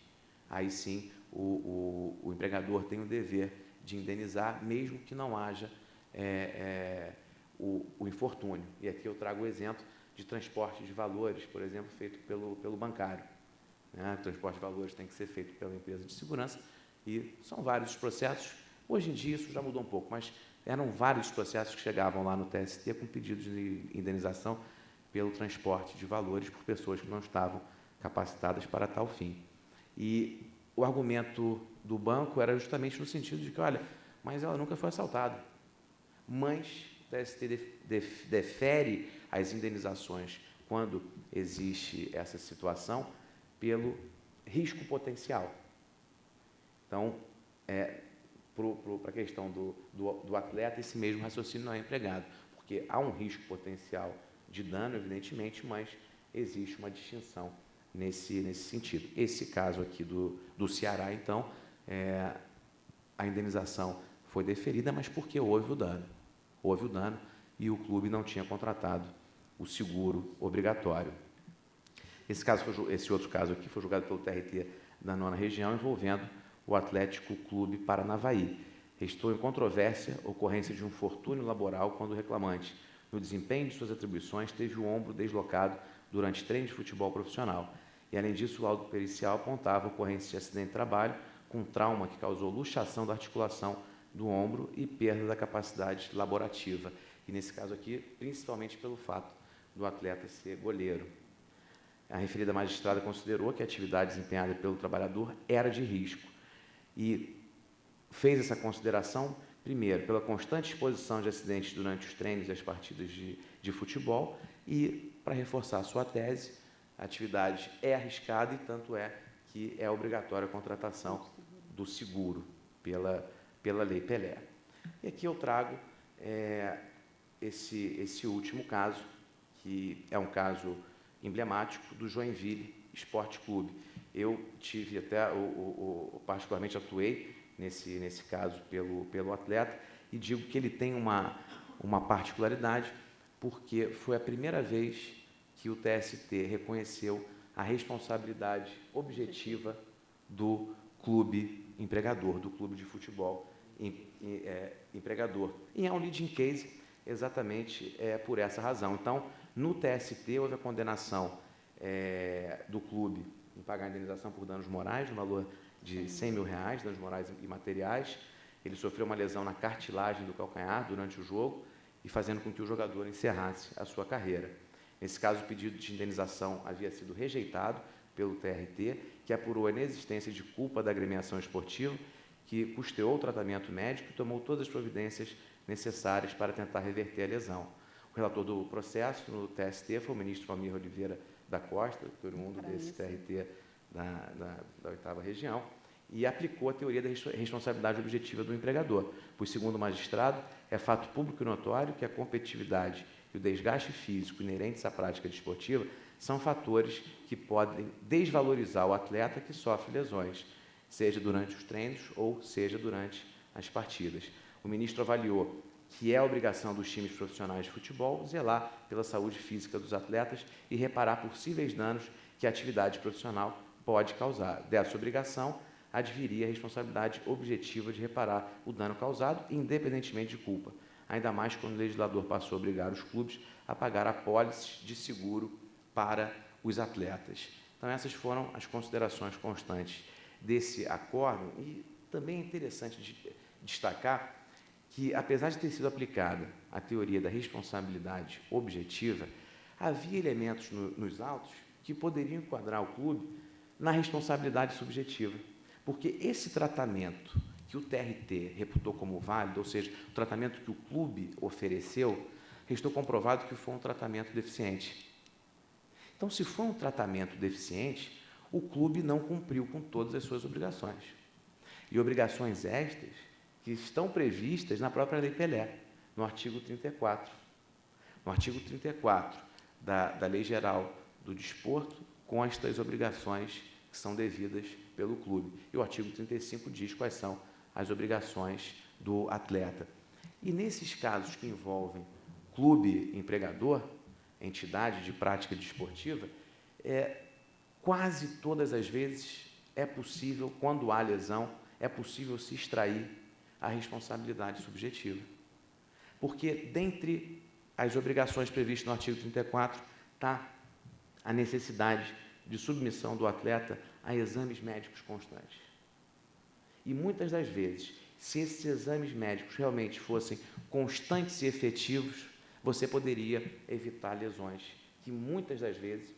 aí sim o empregador tem o dever de indenizar, mesmo que não haja o infortúnio. E aqui eu trago o exemplo de transporte de valores, por exemplo, feito pelo bancário. O transporte de valores tem que ser feito pela empresa de segurança e são vários os processos. Hoje em dia isso já mudou um pouco, mas eram vários processos que chegavam lá no TST com pedidos de indenização pelo transporte de valores por pessoas que não estavam capacitadas para tal fim. E o argumento do banco era justamente no sentido de que, olha, mas ela nunca foi assaltada. Mas o TST defere as indenizações quando existe essa situação pelo risco potencial. Então, para a questão do atleta, esse mesmo raciocínio não é empregado, porque há um risco potencial de dano, evidentemente, mas existe uma distinção nesse sentido. Esse caso aqui do Ceará, então, a indenização foi deferida, mas porque houve o dano. Houve o dano e o clube não tinha contratado o seguro obrigatório. Esse outro caso aqui foi julgado pelo TRT da 9ª Região, envolvendo o Atlético Clube Paranavaí. Restou em controvérsia a ocorrência de um infortúnio laboral quando o reclamante, no desempenho de suas atribuições, teve o ombro deslocado durante treino de futebol profissional. E, além disso, o laudo pericial apontava a ocorrência de acidente de trabalho com trauma que causou luxação da articulação do ombro e perda da capacidade laborativa. E, nesse caso aqui, principalmente pelo fato do atleta ser goleiro. A referida magistrada considerou que a atividade desempenhada pelo trabalhador era de risco e fez essa consideração, primeiro, pela constante exposição de acidentes durante os treinos e as partidas de futebol e, para reforçar a sua tese, a atividade é arriscada e tanto é que é obrigatória a contratação do seguro pela Lei Pelé. E aqui eu trago esse último caso, que é um caso emblemático do Joinville Esporte Clube. Eu tive até, particularmente atuei nesse caso pelo atleta e digo que ele tem uma particularidade porque foi a primeira vez que o TST reconheceu a responsabilidade objetiva do clube empregador, do clube de futebol empregador. E é um leading case exatamente por essa razão. Então, no TST houve a condenação do clube em pagar a indenização por danos morais, no valor de R$100 mil, danos morais e materiais. Ele sofreu uma lesão na cartilagem do calcanhar durante o jogo e fazendo com que o jogador encerrasse a sua carreira. Nesse caso, o pedido de indenização havia sido rejeitado pelo TRT, que apurou a inexistência de culpa da agremiação esportiva, que custeou o tratamento médico e tomou todas as providências necessárias para tentar reverter a lesão. O relator do processo no TST foi o ministro Valmir Oliveira da Costa, oriundo desse TRT da 8ª Região, e aplicou a teoria da responsabilidade objetiva do empregador, pois, segundo o magistrado, é fato público e notório que a competitividade e o desgaste físico inerentes à prática desportiva são fatores que podem desvalorizar o atleta que sofre lesões, seja durante os treinos ou seja durante as partidas. O ministro avaliou que é obrigação dos times profissionais de futebol zelar pela saúde física dos atletas e reparar possíveis danos que a atividade profissional pode causar. Dessa obrigação, adviria a responsabilidade objetiva de reparar o dano causado, independentemente de culpa, ainda mais quando o legislador passou a obrigar os clubes a pagar apólices de seguro para os atletas. Então, essas foram as considerações constantes desse acórdão e também é interessante destacar que, apesar de ter sido aplicada a teoria da responsabilidade objetiva, havia elementos nos autos que poderiam enquadrar o clube na responsabilidade subjetiva, porque esse tratamento que o TRT reputou como válido, ou seja, o tratamento que o clube ofereceu, restou comprovado que foi um tratamento deficiente. Então, se foi um tratamento deficiente, o clube não cumpriu com todas as suas obrigações. E obrigações estas que estão previstas na própria Lei Pelé, no artigo 34. No artigo 34 da Lei Geral do Desporto, constam as obrigações que são devidas pelo clube. E o artigo 35 diz quais são as obrigações do atleta. E nesses casos que envolvem clube empregador, entidade de prática desportiva, quase todas as vezes é possível, quando há lesão, é possível se extrair a responsabilidade subjetiva. Porque, dentre as obrigações previstas no artigo 34, está a necessidade de submissão do atleta a exames médicos constantes. E, muitas das vezes, se esses exames médicos realmente fossem constantes e efetivos, você poderia evitar lesões que, muitas das vezes,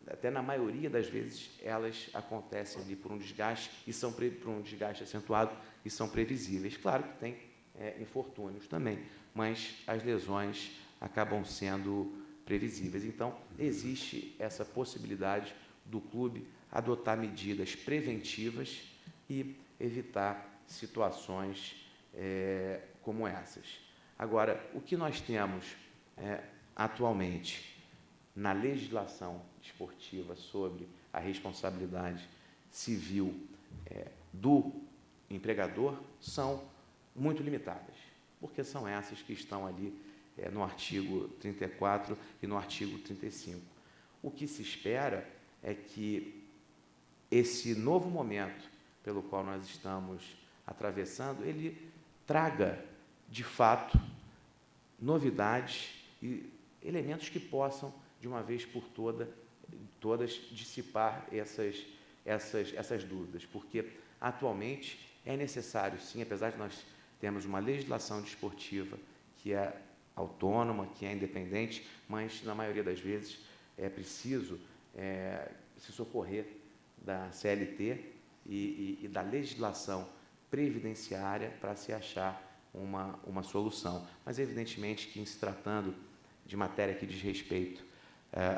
até na maioria das vezes, elas acontecem ali por um desgaste, por um desgaste acentuado e são previsíveis. Claro que tem infortúnios também, mas as lesões acabam sendo previsíveis. Então, existe essa possibilidade do clube adotar medidas preventivas e evitar situações como essas. Agora, o que nós temos atualmente na legislação esportiva sobre a responsabilidade civil do empregador são muito limitadas, porque são essas que estão ali no artigo 34 e no artigo 35. O que se espera é que esse novo momento pelo qual nós estamos atravessando, ele traga, de fato, novidades e elementos que possam, de uma vez por todas, dissipar essas dúvidas, porque, atualmente, é necessário, sim, apesar de nós termos uma legislação desportiva que é autônoma, que é independente, mas, na maioria das vezes, é preciso se socorrer da CLT e da legislação previdenciária para se achar uma solução. Mas, evidentemente, que, em se tratando de matéria que diz respeito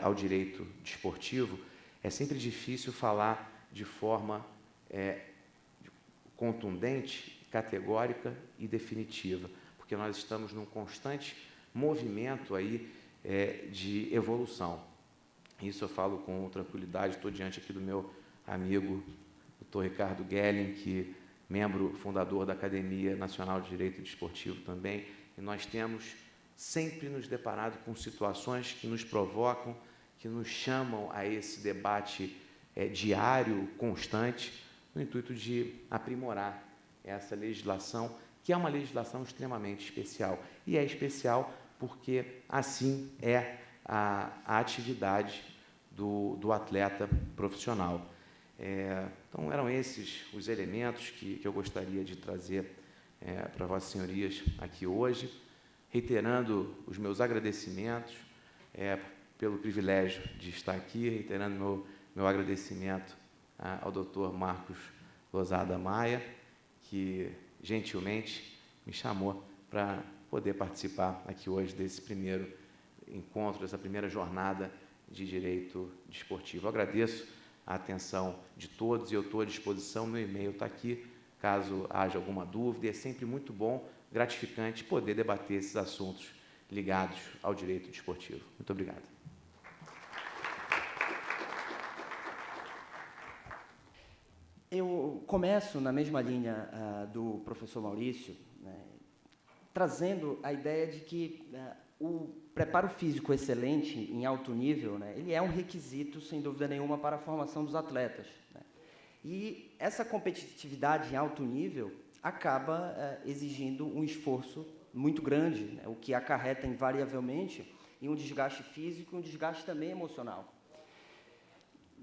ao direito desportivo, é sempre difícil falar de forma contundente, categórica e definitiva, porque nós estamos num constante movimento aí de evolução. Isso eu falo com tranquilidade, estou diante aqui do meu amigo, doutor Ricardo Gelling, que membro fundador da Academia Nacional de Direito Desportivo também, e nós temos sempre nos deparado com situações que nos provocam, que nos chamam a esse debate diário, constante, no intuito de aprimorar essa legislação, que é uma legislação extremamente especial. E é especial porque, assim, é a atividade do atleta profissional. Então, eram esses os elementos que eu gostaria de trazer para Vossas Senhorias aqui hoje, reiterando os meus agradecimentos pelo privilégio de estar aqui, reiterando meu agradecimento ao doutor Marcos Lozada Maia, que gentilmente me chamou para poder participar aqui hoje desse primeiro encontro, dessa primeira jornada de direito desportivo. Eu agradeço a atenção de todos e eu estou à disposição, meu e-mail está aqui, caso haja alguma dúvida, e é sempre muito bom, gratificante poder debater esses assuntos ligados ao direito desportivo. Muito obrigado. Eu começo na mesma linha do professor Maurício, né, trazendo a ideia de que o preparo físico excelente em alto nível, né, ele é um requisito, sem dúvida nenhuma, para a formação dos atletas, né? E essa competitividade em alto nível acaba exigindo um esforço muito grande, né, o que acarreta invariavelmente em um desgaste físico e um desgaste também emocional.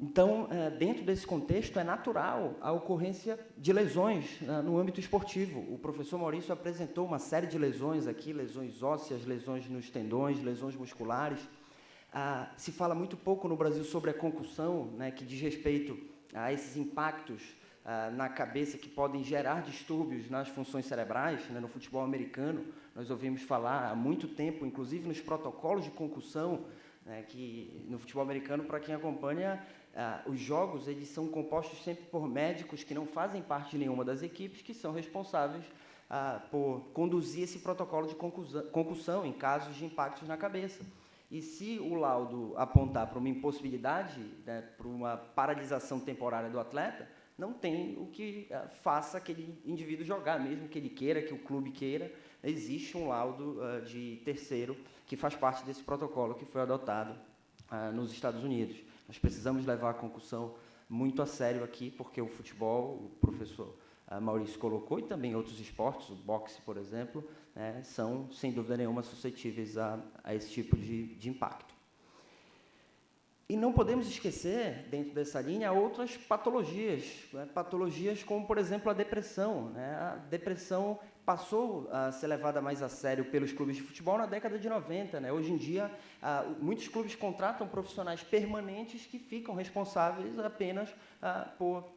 Então, dentro desse contexto, é natural a ocorrência de lesões no âmbito esportivo. O professor Maurício apresentou uma série de lesões aqui, lesões ósseas, lesões nos tendões, lesões musculares. Se fala muito pouco no Brasil sobre a concussão, né, que diz respeito a esses impactos na cabeça que podem gerar distúrbios nas funções cerebrais, né? No futebol americano, nós ouvimos falar há muito tempo, inclusive nos protocolos de concussão, né, que no futebol americano, para quem acompanha, os jogos eles são compostos sempre por médicos que não fazem parte de nenhuma das equipes, que são responsáveis por conduzir esse protocolo de concussão em casos de impactos na cabeça. E se o laudo apontar para uma impossibilidade, né, para uma paralisação temporária do atleta, não tem o que faça aquele indivíduo jogar, mesmo que ele queira, que o clube queira. Existe um laudo de terceiro que faz parte desse protocolo que foi adotado nos Estados Unidos. Nós precisamos levar a concussão muito a sério aqui, porque o futebol, o professor Maurício colocou, e também outros esportes, o boxe, por exemplo, né, são, sem dúvida nenhuma, suscetíveis a esse tipo de impacto. E não podemos esquecer, dentro dessa linha, outras patologias, né, patologias como, por exemplo, a depressão. Né? A depressão passou a ser levada mais a sério pelos clubes de futebol na década de 90. Né? Hoje em dia, muitos clubes contratam profissionais permanentes que ficam responsáveis apenas por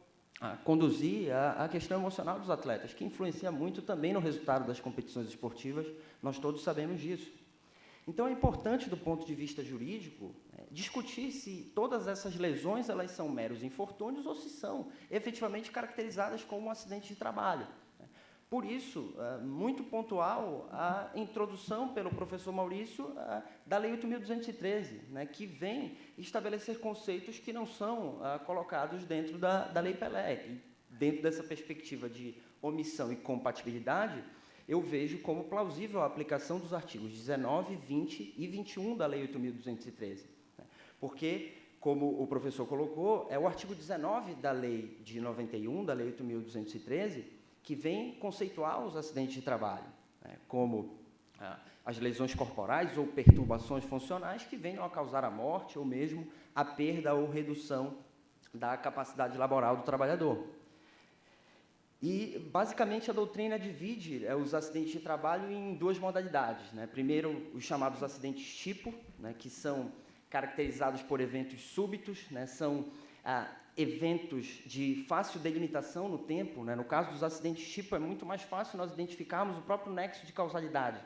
conduzir a questão emocional dos atletas, que influencia muito também no resultado das competições esportivas, nós todos sabemos disso. Então, é importante, do ponto de vista jurídico, discutir se todas essas lesões elas são meros infortúnios ou se são efetivamente caracterizadas como um acidente de trabalho. Por isso, muito pontual a introdução pelo professor Maurício da Lei 8.213, né, que vem estabelecer conceitos que não são colocados dentro da Lei Pelé. E, dentro dessa perspectiva de omissão e compatibilidade, eu vejo como plausível a aplicação dos artigos 19, 20 e 21 da Lei 8.213. Né, porque, como o professor colocou, é o artigo 19 da Lei de 91, da Lei 8.213, que vem conceituar os acidentes de trabalho, né, como as lesões corporais ou perturbações funcionais que venham a causar a morte ou mesmo a perda ou redução da capacidade laboral do trabalhador. E, basicamente, a doutrina divide os acidentes de trabalho em duas modalidades. Né? Primeiro, os chamados acidentes tipo, né, que são caracterizados por eventos súbitos, né, são eventos de fácil delimitação no tempo. Né? No caso dos acidentes tipo, é muito mais fácil nós identificarmos o próprio nexo de causalidade.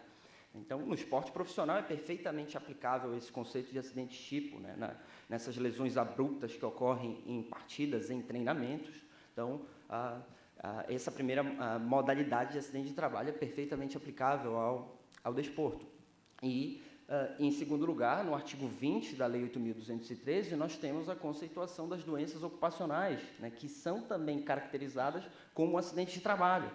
Então, no esporte profissional é perfeitamente aplicável esse conceito de acidente tipo, né? Nessas lesões abruptas que ocorrem em partidas, em treinamentos. Então, essa primeira modalidade de acidente de trabalho é perfeitamente aplicável ao desporto. E, em segundo lugar, no artigo 20 da Lei 8.213, nós temos a conceituação das doenças ocupacionais, né, que são também caracterizadas como acidentes de trabalho.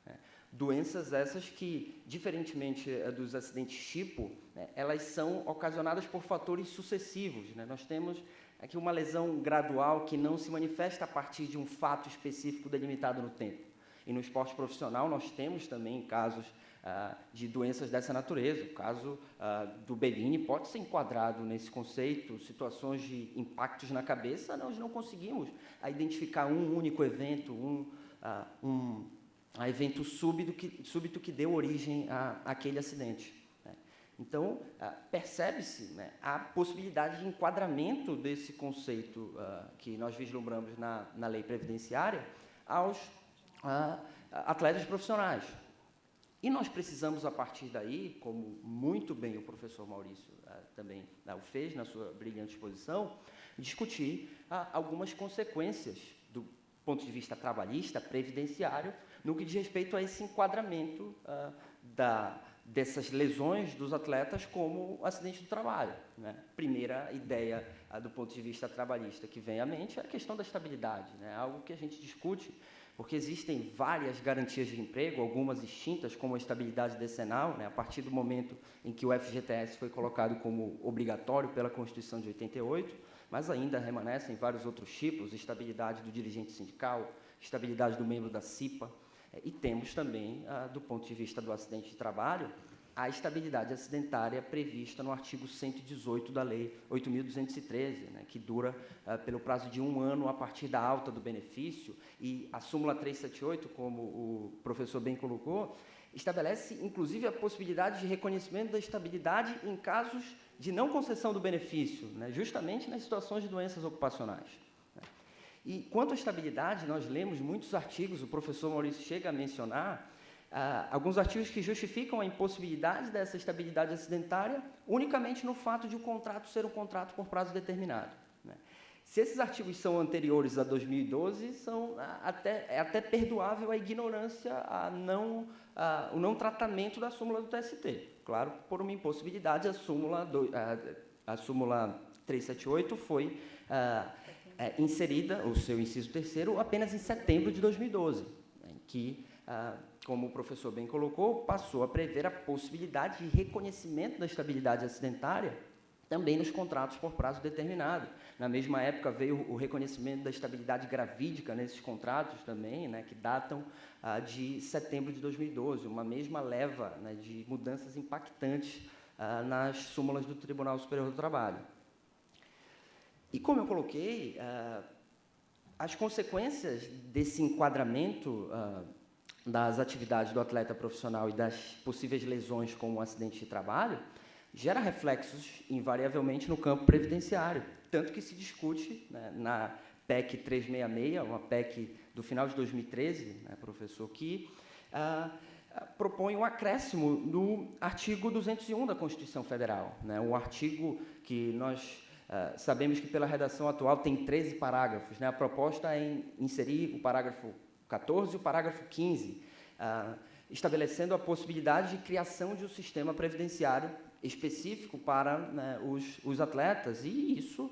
Né. Doenças essas que, diferentemente dos acidentes tipo, né, elas são ocasionadas por fatores sucessivos. Né. Nós temos aqui uma lesão gradual que não se manifesta a partir de um fato específico delimitado no tempo. E no esporte profissional nós temos também casos de doenças dessa natureza. O caso do Bellini pode ser enquadrado nesse conceito, situações de impactos na cabeça, nós não conseguimos identificar um único evento, um evento súbito que deu origem àquele acidente. Então, percebe-se, né, a possibilidade de enquadramento desse conceito que nós vislumbramos na lei previdenciária aos atletas profissionais. E nós precisamos, a partir daí, como muito bem o professor Maurício também o fez na sua brilhante exposição, discutir algumas consequências do ponto de vista trabalhista, previdenciário, no que diz respeito a esse enquadramento dessas lesões dos atletas como acidente do trabalho. Né? Primeira ideia do ponto de vista trabalhista que vem à mente é a questão da estabilidade, né? Algo que a gente discute, porque existem várias garantias de emprego, algumas extintas, como a estabilidade decenal, né? A partir do momento em que o FGTS foi colocado como obrigatório pela Constituição de 88, mas ainda remanescem vários outros tipos, estabilidade do dirigente sindical, estabilidade do membro da CIPA, e temos também, do ponto de vista do acidente de trabalho, a estabilidade acidentária prevista no artigo 118 da Lei 8.213, né, que dura pelo prazo de 1 ano a partir da alta do benefício, e a súmula 378, como o professor bem colocou, estabelece, inclusive, a possibilidade de reconhecimento da estabilidade em casos de não concessão do benefício, né, justamente nas situações de doenças ocupacionais. E, quanto à estabilidade, nós lemos muitos artigos, o professor Maurício chega a mencionar, alguns artigos que justificam a impossibilidade dessa estabilidade acidentária unicamente no fato de o contrato ser um contrato por prazo determinado. Né? Se esses artigos são anteriores a 2012, é até perdoável a ignorância, o não tratamento da súmula do TST. Claro, por uma impossibilidade, a súmula 378 foi inserida, o seu inciso 3º, apenas em setembro de 2012, que, como o professor bem colocou, passou a prever a possibilidade de reconhecimento da estabilidade acidentária também nos contratos por prazo determinado. Na mesma época veio o reconhecimento da estabilidade gravídica nesses contratos também, né, que datam de setembro de 2012, uma mesma leva, né, de mudanças impactantes nas súmulas do Tribunal Superior do Trabalho. E, como eu coloquei, as consequências desse enquadramento das atividades do atleta profissional e das possíveis lesões como um acidente de trabalho gera reflexos, invariavelmente, no campo previdenciário, tanto que se discute, né, na PEC 366, uma PEC do final de 2013, né, professor, que propõe um acréscimo no artigo 201 da Constituição Federal, né, um artigo que nós sabemos que, pela redação atual, tem 13 parágrafos. Né, a proposta é inserir o parágrafo 14 e o parágrafo 15, estabelecendo a possibilidade de criação de um sistema previdenciário específico para, né, os atletas, e isso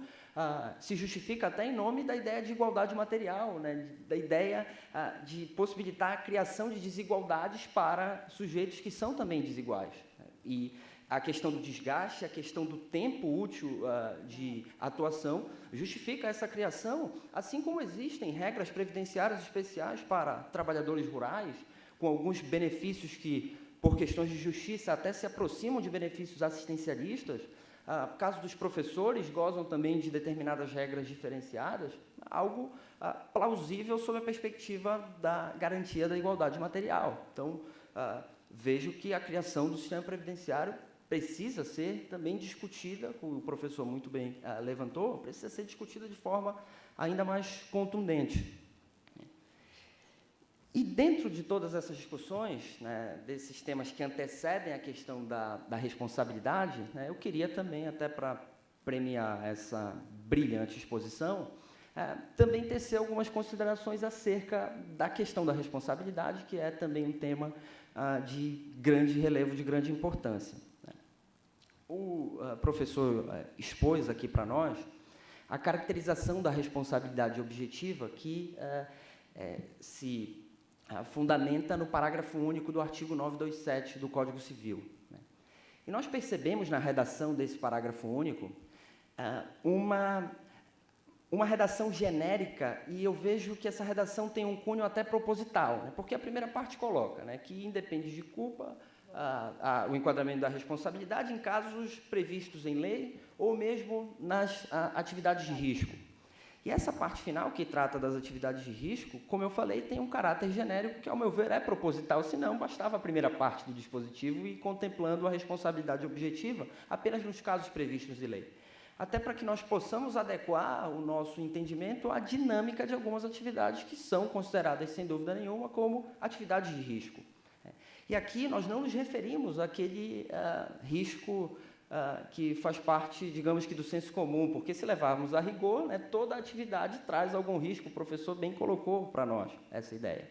se justifica até em nome da ideia de igualdade material, né, da ideia de possibilitar a criação de desigualdades para sujeitos que são também desiguais. E a questão do desgaste, a questão do tempo útil de atuação justifica essa criação, assim como existem regras previdenciárias especiais para trabalhadores rurais, com alguns benefícios que, por questões de justiça, até se aproximam de benefícios assistencialistas. No caso dos professores, gozam também de determinadas regras diferenciadas, algo plausível sob a perspectiva da garantia da igualdade material. Então, vejo que a criação do sistema previdenciário precisa ser também discutida, como o professor muito bem levantou, precisa ser discutida de forma ainda mais contundente. E, dentro de todas essas discussões, né, desses temas que antecedem a questão da responsabilidade, né, eu queria também, até para premiar essa brilhante exposição, também tecer algumas considerações acerca da questão da responsabilidade, que é também um tema de grande relevo, de grande importância. O professor expôs aqui para nós a caracterização da responsabilidade objetiva que se fundamenta no parágrafo único do artigo 927 do Código Civil. E nós percebemos na redação desse parágrafo único uma redação genérica, e eu vejo que essa redação tem um cunho até proposital, né, porque a primeira parte coloca, né, que independe de culpa o enquadramento da responsabilidade em casos previstos em lei ou mesmo nas atividades de risco. E essa parte final, que trata das atividades de risco, como eu falei, tem um caráter genérico que, ao meu ver, é proposital, senão bastava a primeira parte do dispositivo e contemplando a responsabilidade objetiva apenas nos casos previstos em lei. Até para que nós possamos adequar o nosso entendimento à dinâmica de algumas atividades que são consideradas, sem dúvida nenhuma, como atividades de risco. E aqui nós não nos referimos àquele risco que faz parte, digamos que, do senso comum, porque, se levarmos a rigor, né, toda atividade traz algum risco. O professor bem colocou para nós essa ideia.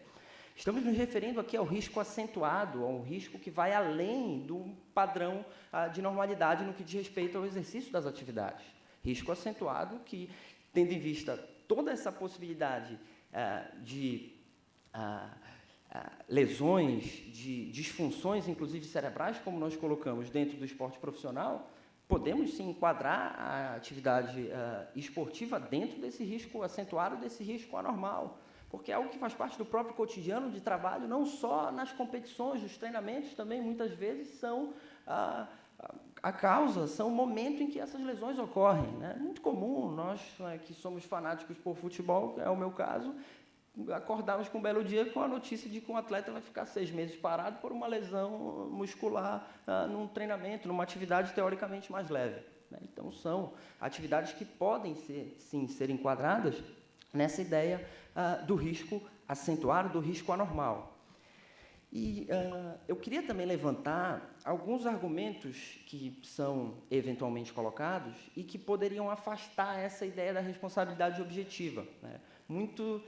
Estamos nos referindo aqui ao risco acentuado, a um risco que vai além do padrão de normalidade no que diz respeito ao exercício das atividades. Risco acentuado que, tendo em vista toda essa possibilidade de lesões, de disfunções, inclusive cerebrais, como nós colocamos dentro do esporte profissional, podemos sim enquadrar a atividade esportiva dentro desse risco acentuado, desse risco anormal, porque é algo que faz parte do próprio cotidiano de trabalho, não só nas competições, nos treinamentos, também muitas vezes são a causa, são o momento em que essas lesões ocorrem. Né? É muito comum, nós que somos fanáticos por futebol, é o meu caso, acordarmos com um belo dia com a notícia de que um atleta vai ficar 6 meses parado por uma lesão muscular num treinamento, numa atividade teoricamente mais leve. Né? Então, são atividades que podem ser enquadradas nessa ideia do risco acentuado, do risco anormal. E eu queria também levantar alguns argumentos que são eventualmente colocados e que poderiam afastar essa ideia da responsabilidade objetiva. Né? Muito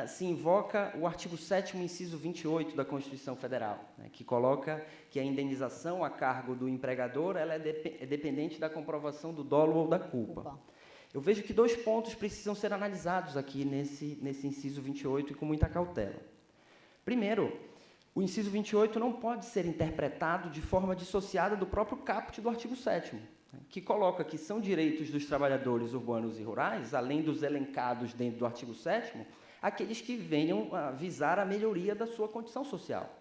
se invoca o artigo 7º, inciso 28 da Constituição Federal, né, que coloca que a indenização a cargo do empregador ela é dependente da comprovação do dolo ou da culpa. eu vejo que 2 pontos precisam ser analisados aqui nesse inciso 28 e com muita cautela. Primeiro, o inciso 28 não pode ser interpretado de forma dissociada do próprio caput do artigo 7º, que coloca que são direitos dos trabalhadores urbanos e rurais, além dos elencados dentro do artigo 7º, aqueles que venham a visar a melhoria da sua condição social.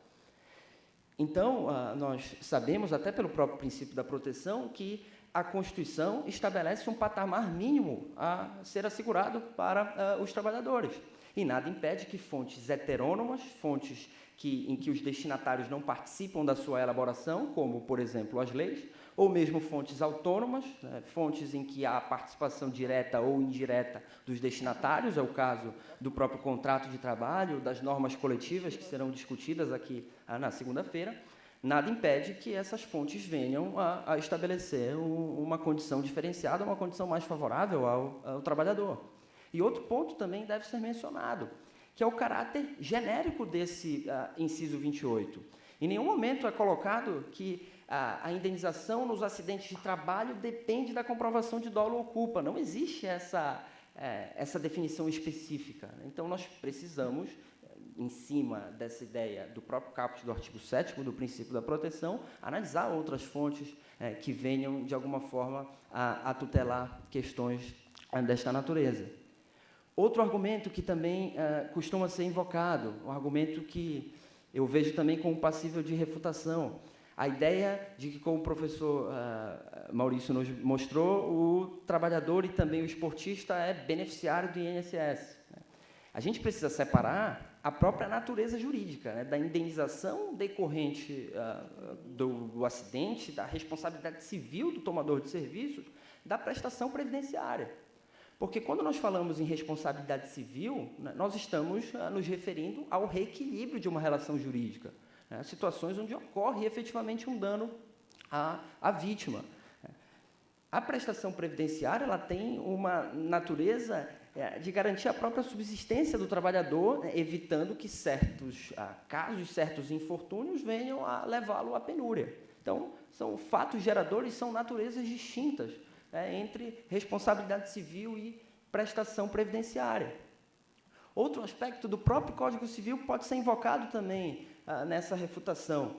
Então, nós sabemos, até pelo próprio princípio da proteção, que a Constituição estabelece um patamar mínimo a ser assegurado para os trabalhadores. E nada impede que fontes heterônomas, fontes em que os destinatários não participam da sua elaboração, como, por exemplo, as leis, ou mesmo fontes autônomas, fontes em que há participação direta ou indireta dos destinatários, é o caso do próprio contrato de trabalho, das normas coletivas que serão discutidas aqui na segunda-feira, nada impede que essas fontes venham a estabelecer uma condição diferenciada, uma condição mais favorável ao trabalhador. E outro ponto também deve ser mencionado, que é o caráter genérico desse inciso 28. Em nenhum momento é colocado que a indenização nos acidentes de trabalho depende da comprovação de dolo ou culpa. Não existe essa definição específica. Então, nós precisamos, em cima dessa ideia do próprio caput do artigo 7º, do princípio da proteção, analisar outras fontes que venham, de alguma forma, a tutelar questões desta natureza. Outro argumento que também costuma ser invocado, um argumento que eu vejo também como passível de refutação, a ideia de que, como o professor Maurício nos mostrou, o trabalhador e também o esportista é beneficiário do INSS. A gente precisa separar a própria natureza jurídica, da indenização decorrente do acidente, da responsabilidade civil do tomador de serviços, da prestação previdenciária. Porque, quando nós falamos em responsabilidade civil, nós estamos nos referindo ao reequilíbrio de uma relação jurídica, situações onde ocorre efetivamente um dano à vítima. A prestação previdenciária ela tem uma natureza de garantir a própria subsistência do trabalhador, evitando que certos casos, certos infortúnios venham a levá-lo à penúria. Então, são fatos geradores, são naturezas distintas entre responsabilidade civil e prestação previdenciária. Outro aspecto do próprio Código Civil pode ser invocado também nessa refutação.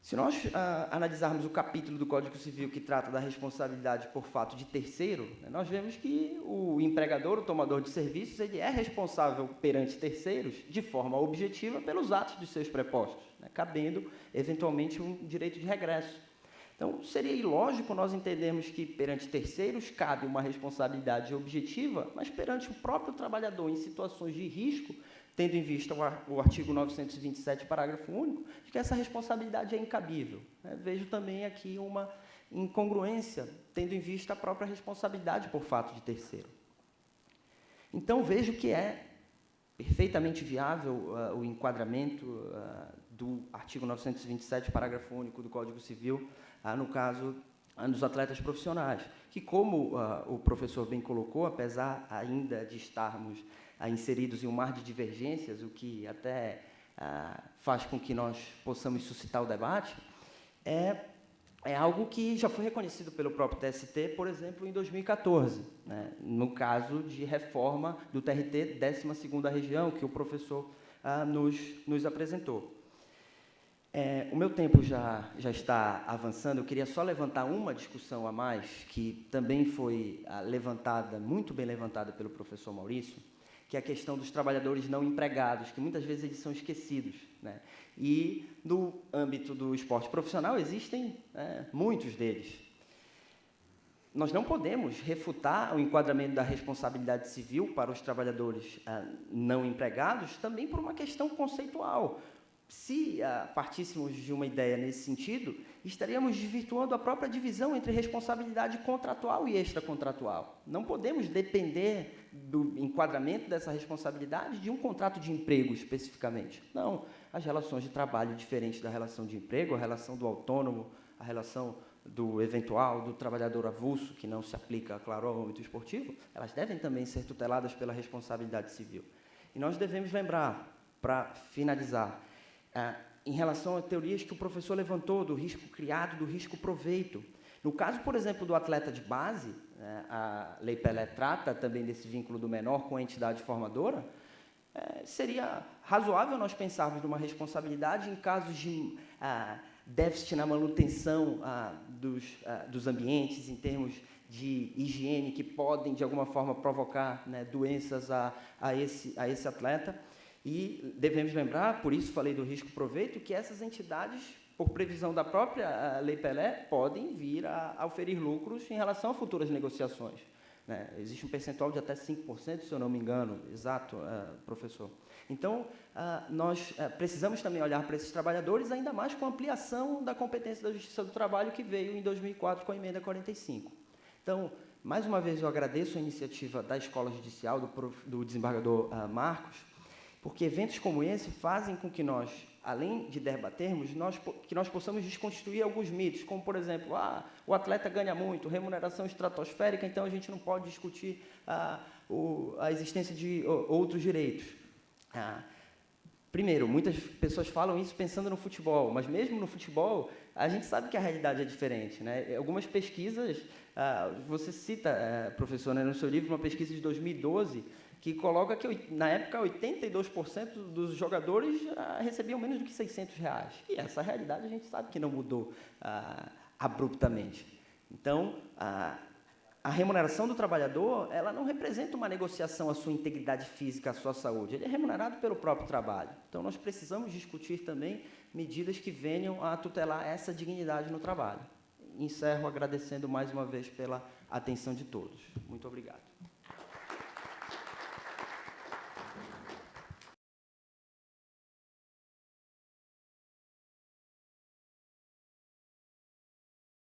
Se nós analisarmos o capítulo do Código Civil que trata da responsabilidade por fato de terceiro, nós vemos que o empregador, o tomador de serviços, ele é responsável perante terceiros de forma objetiva pelos atos dos seus prepostos, cabendo, eventualmente, um direito de regresso. Então, seria ilógico nós entendermos que, perante terceiros, cabe uma responsabilidade objetiva, mas perante o próprio trabalhador, em situações de risco, tendo em vista o artigo 927, parágrafo único, de que essa responsabilidade é incabível. Vejo também aqui uma incongruência, tendo em vista a própria responsabilidade por fato de terceiro. Então, vejo que é perfeitamente viável o enquadramento do artigo 927, parágrafo único do Código Civil, no caso dos atletas profissionais, que, como o professor bem colocou, apesar ainda de estarmos inseridos em um mar de divergências, o que até faz com que nós possamos suscitar o debate, é algo que já foi reconhecido pelo próprio TST, por exemplo, em 2014, no caso de reforma do TRT 12ª Região, que o professor nos apresentou. O meu tempo já está avançando, eu queria só levantar uma discussão a mais, que também foi levantada, muito bem levantada pelo professor Maurício, que é a questão dos trabalhadores não empregados, que muitas vezes eles são esquecidos. E, no âmbito do esporte profissional, existem muitos deles. Nós não podemos refutar o enquadramento da responsabilidade civil para os trabalhadores não empregados também por uma questão conceitual. Se partíssemos de uma ideia nesse sentido, estaríamos desvirtuando a própria divisão entre responsabilidade contratual e extracontratual. Não podemos depender do enquadramento dessa responsabilidade de um contrato de emprego, especificamente. Não, as relações de trabalho diferentes da relação de emprego, a relação do autônomo, a relação do eventual, do trabalhador avulso, que não se aplica, claro, ao âmbito esportivo, elas devem também ser tuteladas pela responsabilidade civil. E nós devemos lembrar, para finalizar, em relação a teorias que o professor levantou do risco criado, do risco proveito, No caso, por exemplo, do atleta de base, né, a Lei Pelé trata também desse vínculo do menor com a entidade formadora, seria razoável nós pensarmos numa responsabilidade em casos de déficit na manutenção dos ambientes, em termos de higiene, que podem, de alguma forma, provocar, né, doenças a esse atleta. E devemos lembrar, por isso falei do risco-proveito, que essas entidades, por previsão da própria Lei Pelé, podem vir a oferir lucros em relação a futuras negociações. Né? Existe um percentual de até 5%, se eu não me engano, exato, professor. Então, nós precisamos também olhar para esses trabalhadores, ainda mais com a ampliação da competência da Justiça do Trabalho, que veio em 2004 com a Emenda 45. Então, mais uma vez, eu agradeço a iniciativa da Escola Judicial, do desembargador Marcos, porque eventos como esse fazem com que nós, além de debatermos, que nós possamos desconstruir alguns mitos, como, por exemplo, o atleta ganha muito, remuneração estratosférica, então a gente não pode discutir a existência de outros direitos. Primeiro, muitas pessoas falam isso pensando no futebol, mas mesmo no futebol, a gente sabe que a realidade é diferente, né? Algumas pesquisas, você cita, professor, né, no seu livro, uma pesquisa de 2012, que coloca que, na época, 82% dos jogadores recebiam menos do que R$600. E essa realidade a gente sabe que não mudou abruptamente. Então, a remuneração do trabalhador, ela não representa uma negociação à sua integridade física, à sua saúde. Ele é remunerado pelo próprio trabalho. Então, nós precisamos discutir também medidas que venham a tutelar essa dignidade no trabalho. Encerro agradecendo mais uma vez pela atenção de todos. Muito obrigado.